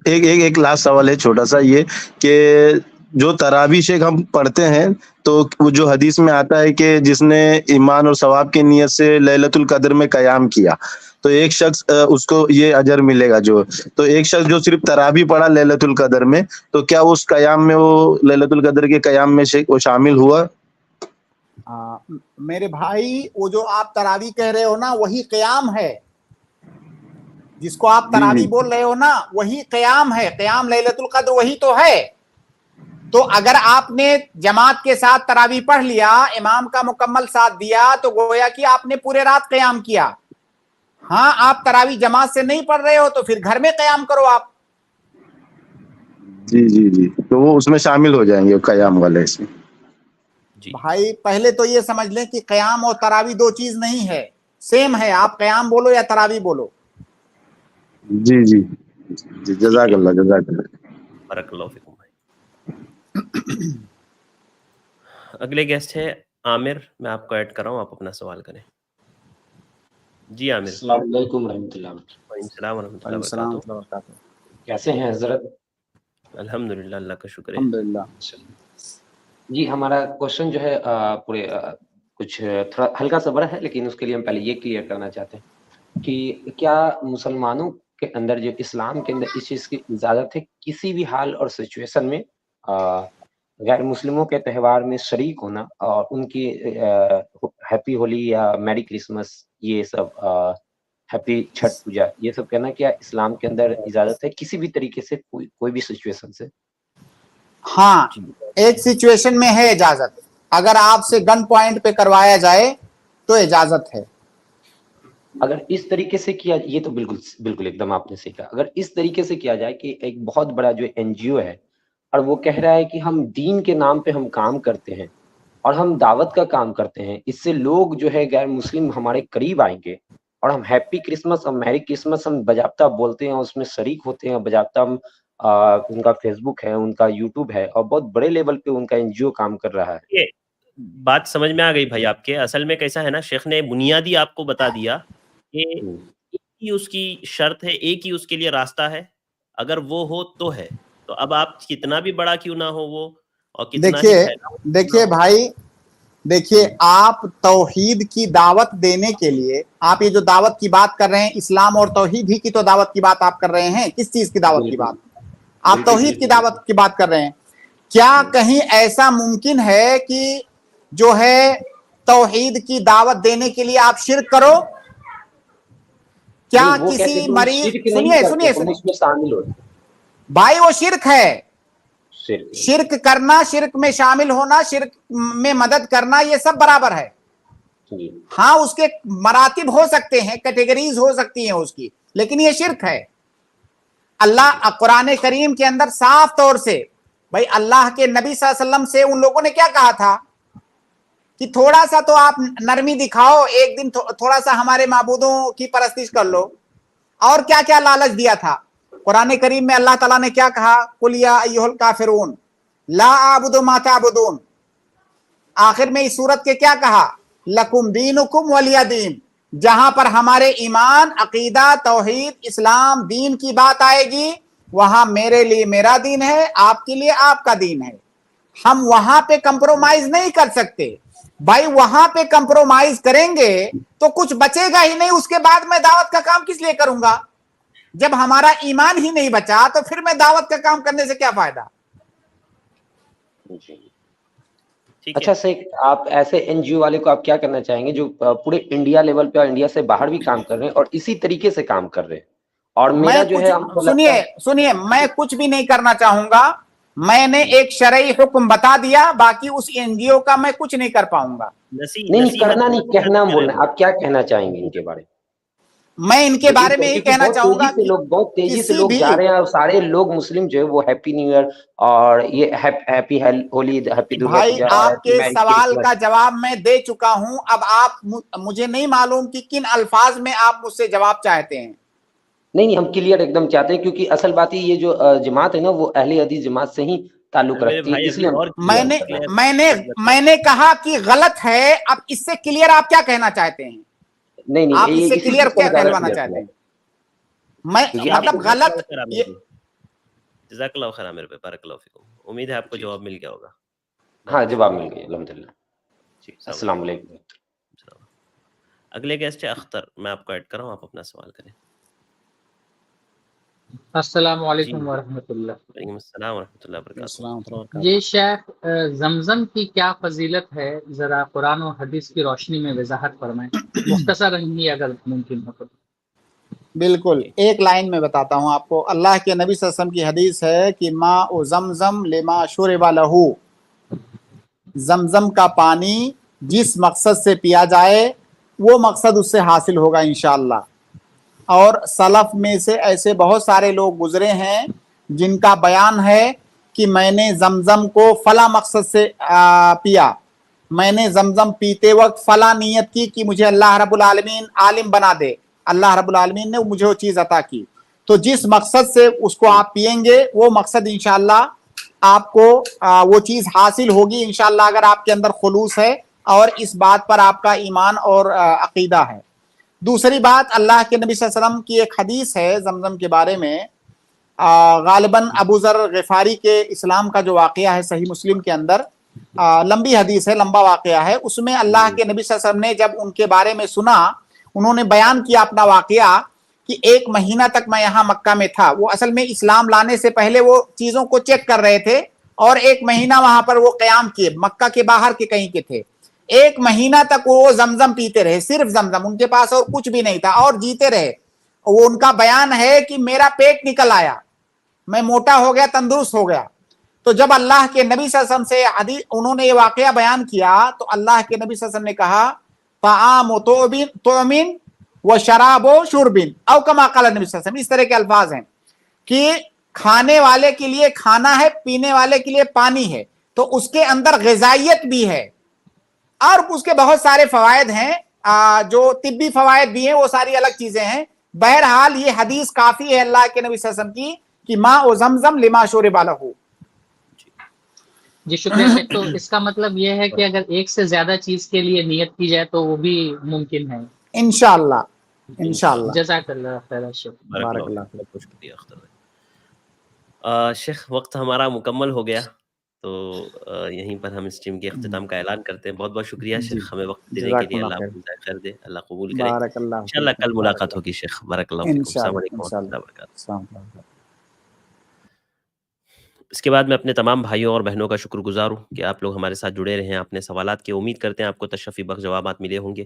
एक लास्ट सवाल है छोटा सा, ये कि जो तरावी शेख हम पढ़ते हैं, तो वो जो हदीस में आता है कि जिसने ईमान और सवाब की नियत से लैलतुल कद्र में कयाम किया तो एक शख्स उसको ये अजर मिलेगा। जो तो एक शख्स जो सिर्फ तरावी पढ़ा लैलतुल कद्र में, तो क्या उस कयाम में वो लैलतुल कद्र के कयाम में वो शामिल हुआ? मेरे भाई, वो जो आप तरावी कह रहे हो ना, वही क़याम है। जिसको आप तरावी बोल रहे हो ना, वही क़याम है। क़याम लैलतुल कद्र वही तो है। तो अगर आपने जमात के साथ तरावी पढ़ लिया, इमाम का मुकम्मल साथ दिया, तो गोया कि आपने पूरे रात क़याम किया। हाँ, आप तरावी जमात से नहीं पढ़ रहे हो तो फिर घर में क़याम करो आप। जी जी जी, तो वो उसमें शामिल हो जाएंगे कयाम वाले इसमें। भाई पहले तो ये समझ लें कि क़याम और तरावी दो चीज नहीं है, सेम है। आप क़याम बोलो या तरावी बोलो। जी जी जी, जज़ाकल्लाह जज़ाकल्लाह। बरकल्लाहु फिकुम भाई। अगले गेस्ट है आमिर, मैं आपको ऐड कर रहा हूँ, आप अपना सवाल करें। जी आमिर। अस्सलाम वालेकुम रहमतुल्लाह। वालेकुम रहमतुल्लाह वबरकातुहू। कैसे हैं हजरत? अल्हम्दुलिल्लाह, अल्लाह का शुक्र है। अल्हम्दुलिल्लाह। जी, हमारा क्वेश्चन जो है पूरे कुछ थोड़ा हल्का सा बड़ा है, लेकिन उसके लिए हम पहले ये क्लियर करना चाहते हैं कि क्या मुसलमानों के अंदर, जो इस्लाम के अंदर इस चीज़ की इजाज़त है किसी भी हाल और सिचुएशन में गैर मुस्लिमों के त्यौहार में शरीक होना और उनकी हैप्पी होली या मैरी क्रिसमस, ये सब हैप्पी छठ पूजा, ये सब कहना, क्या इस्लाम के अंदर इजाज़त है किसी भी तरीके से, कोई भी सिचुएशन से? हाँ, एक सिचुएशन में है इजाजत। अगर आपसे गन पॉइंट पे करवाया जाए तो इजाजत है। अगर इस तरीके से किया, ये तो बिल्कुल बिल्कुल एकदम आपने सही कहा। अगर इस तरीके से किया जाए कि एक बहुत बड़ा जो एनजीओ है और वो कह रहा है कि हम दीन के नाम पे हम काम करते हैं और हम दावत का काम करते हैं, इससे लोग जो है गैर मुस्लिम हमारे करीब आएंगे और हम हैप्पी क्रिसमस और मैरी क्रिसमस हम बजाबता बोलते हैं, उसमें शरीक होते हैं, बजाबता हम उनका फेसबुक है, उनका यूट्यूब है और बहुत बड़े लेवल पे उनका एनजीओ काम कर रहा है। ये बात समझ में आ गई भाई आपके। असल में कैसा है ना, शेख ने बुनियादी आपको बता दिया कि एक ही उसकी शर्त है, एक ही उसके लिए रास्ता है, अगर वो हो तो है। तो अब आप कितना भी बड़ा क्यों ना हो वो, और कितना देखिए भाई, देखिए, आप तौहीद की दावत देने के लिए, आप ये जो दावत की बात कर रहे हैं, इस्लाम और तौहीद ही की तो दावत की बात आप कर रहे हैं। किस चीज की दावत की बात? आप तौहीद की दावत की बात कर रहे हैं। क्या कहीं ऐसा मुमकिन है कि जो है तौहीद की दावत देने के लिए आप शिर्क करो? क्या किसी मरीज, सुनिए शामिल हो भाई, वो शिर्क है। शिर्क करना, शिर्क में शामिल होना, शिर्क में मदद करना, ये सब बराबर है। ہاں اس کے مراتب ہو سکتے ہیں، کیٹیگریز ہو سکتی ہیں اس کی، لیکن یہ شرک ہے۔ اللہ قرآن کریم کے اندر صاف طور سے بھائی اللہ کے نبی صلی اللہ علیہ وسلم سے ان لوگوں نے کیا کہا تھا کہ تھوڑا سا تو آپ نرمی دکھاؤ، ایک دن تھوڑا سا ہمارے معبودوں کی پرستش کر لو، اور کیا کیا لالچ دیا تھا۔ قرآن کریم میں اللہ تعالیٰ نے کیا کہا، قل یا ایھا الکافرون لا اعبد ما تعبدون، آخر میں اس سورت کے کیا کہا، لکم دینکم ولی دین، جہاں پر ہمارے ایمان، عقیدہ، توحید، اسلام، دین کی بات آئے گی وہاں میرے لیے میرا دین ہے، آپ کے لیے آپ کا دین ہے، ہم وہاں پہ کمپرومائز نہیں کر سکتے۔ بھائی وہاں پہ کمپرومائز کریں گے تو کچھ بچے گا ہی نہیں، اس کے بعد میں دعوت کا کام کس لیے کروں گا؟ جب ہمارا ایمان ہی نہیں بچا تو پھر میں دعوت کا کام کرنے سے کیا فائدہ؟ اچھا سیخ، آپ ایسے این جی او والے کو آپ کیا کرنا چاہیں گے جو پورے انڈیا لیول پہ اور انڈیا سے باہر بھی کام کر رہے ہیں اور اسی طریقے سے کام کر رہے ہیں؟ اور میرا جو ہے سنیے میں کچھ بھی نہیں کرنا چاہوں گا، میں نے ایک شرعی حکم بتا دیا، باقی اس این جی او کا میں کچھ نہیں کر پاؤں گا۔ نہیں کرنا نہیں، کہنا بولنا، آپ کیا کہنا چاہیں گے ان کے بارے میں؟ میں ان کے بارے میں یہی کہنا چاہوں گا کہ بہت تیزی سے لوگ جا رہے ہیں اور سارے لوگ مسلم جو ہے وہ ہیپی نیو ایئر اور یہ ہیپی ہولی، ہیپی درگا بھائی پوجا، آپ کے سوال کا جواب میں دے چکا ہوں، اب آپ مجھے نہیں معلوم کہ کن الفاظ میں آپ مجھ سے جواب چاہتے ہیں۔ نہیں ہم کلیئر ایک دم چاہتے ہیں، کیونکہ اصل بات یہ جو جماعت ہے نا وہ اہل حدیث جماعت سے ہی تعلق رکھتی ہے، اس لیے میں نے کہا کہ غلط ہے، اب اس سے کلیئر آپ کیا کہنا چاہتے ہیں؟ نہیں آپ اس سے کلیئر کیا کہلوانا چاہتے ہیں؟ میں مطلب غلط۔ جزاک اللہ خیر عامر بھائی، بارک اللہ فیکم، امید ہے آپ کو جواب مل گیا ہوگا۔ ہاں جواب مل گیا الحمدللہ۔ السلام علیکم۔ اگلے گیسٹ ہے اختر، میں آپ کو ایڈ کر رہا ہوں، آپ اپنا سوال کریں۔ السلام علیکم ورحمۃ اللہ۔ وعلیکم السلام ورحمۃ اللہ وبرکاتہ۔ یہ شیخ زمزم کی کیا فضیلت ہے، ذرا قرآن و حدیث کی روشنی میں وضاحت فرمائیں، مختصر ہی اگر ممکن ہو تو۔ بالکل، ایک لائن میں بتاتا ہوں آپ کو۔ اللہ کے نبی صلی اللہ علیہ وسلم کی حدیث ہے کہ ماء زمزم لما شرب لہ، زمزم کا پانی جس مقصد سے پیا جائے وہ مقصد اس سے حاصل ہوگا انشاءاللہ۔ اور سلف میں سے ایسے بہت سارے لوگ گزرے ہیں جن کا بیان ہے کہ میں نے زمزم کو فلاں مقصد سے پیا، میں نے زمزم پیتے وقت فلاں نیت کی کہ مجھے اللہ رب العالمین عالم بنا دے، اللہ رب العالمین نے مجھے وہ چیز عطا کی۔ تو جس مقصد سے اس کو آپ پئیں گے وہ مقصد انشاءاللہ آپ کو وہ چیز حاصل ہوگی انشاءاللہ، اگر آپ کے اندر خلوص ہے اور اس بات پر آپ کا ایمان اور عقیدہ ہے۔ دوسری بات، اللہ کے نبی صلی اللہ علیہ وسلم کی ایک حدیث ہے زمزم کے بارے میں، غالباً ابو ذر غفاری کے اسلام کا جو واقعہ ہے صحیح مسلم کے اندر، لمبی حدیث ہے، لمبا واقعہ ہے، اس میں اللہ کے نبی صلی اللہ علیہ وسلم نے جب ان کے بارے میں سنا، انہوں نے بیان کیا اپنا واقعہ کہ 1 مہینہ تک میں یہاں مکہ میں تھا۔ وہ اصل میں اسلام لانے سے پہلے وہ چیزوں کو چیک کر رہے تھے اور 1 مہینہ وہاں پر وہ قیام کیے، مکہ کے باہر کے کہیں کے تھے۔ 1 مہینہ تک وہ زمزم پیتے رہے، صرف زمزم، ان کے پاس اور کچھ بھی نہیں تھا، اور جیتے رہے۔ وہ ان کا بیان ہے کہ میرا پیٹ نکل آیا، میں موٹا ہو گیا، تندرست ہو گیا۔ تو جب اللہ کے نبی صلی اللہ علیہ وسلم سے انہوں نے یہ واقعہ بیان کیا تو اللہ کے نبی صلی اللہ علیہ وسلم نے کہا طعام طعمن و شراب و شربن او کما قال نبی صلی اللہ علیہ وسلم، اس طرح کے الفاظ ہیں کہ کھانے والے کے لیے کھانا ہے، پینے والے کے لیے پانی ہے، تو اس کے اندر غذائیت بھی ہے اور اس کے بہت سارے فوائد ہیں، جو طبی فوائد بھی ہیں، وہ ساری الگ چیزیں ہیں۔ بہرحال یہ حدیث کافی ہے اللہ کے نبی صلی اللہ علیہ وسلم کی کہ ماء زمزم لما شرب لہ۔ جی شکریہ شیخ، تو اس کا مطلب یہ ہے کہ اگر ایک سے زیادہ چیز کے لیے نیت کی جائے تو وہ بھی ممکن ہے انشاءاللہ۔ انشاءاللہ۔ جزاک اللہ خیر شیخ، بارک اللہ فیک، شکریہ اختر۔ شیخ وقت ہمارا مکمل ہو گیا، تو یہیں پر ہم اس ٹیم کے اختتام کا اعلان کرتے ہیں۔ بہت بہت شکریہ شیخ ہمیں وقت دینے کے لیے، اللہ آپ کو خیر دے، اللہ قبول کرے، انشاءاللہ کل ملاقات ہوگی شیخ۔ بارک اللہ فیکم، السلام علیکم ورحمۃ اللہ وبرکاتہ۔ اس کے بعد میں اپنے تمام بھائیوں اور بہنوں کا شکر گزار ہوں کہ آپ لوگ ہمارے ساتھ جڑے رہے ہیں، اپنے سوالات کی امید کرتے ہیں آپ کو تشفی بخش جوابات ملے ہوں گے۔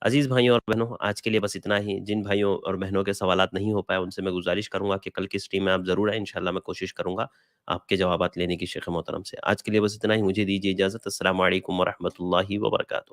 عزیز بھائیوں اور بہنوں، آج کے لیے بس اتنا ہی۔ جن بھائیوں اور بہنوں کے سوالات نہیں ہو پائے ان سے میں گزارش کروں گا کہ کل کی اسٹریم میں آپ ضرور آئیں، انشاءاللہ میں کوشش کروں گا آپ کے جوابات لینے کی شیخ محترم سے۔ آج کے لیے بس اتنا ہی، مجھے دیجیے اجازت۔ السلام علیکم ورحمۃ اللہ وبرکاتہ۔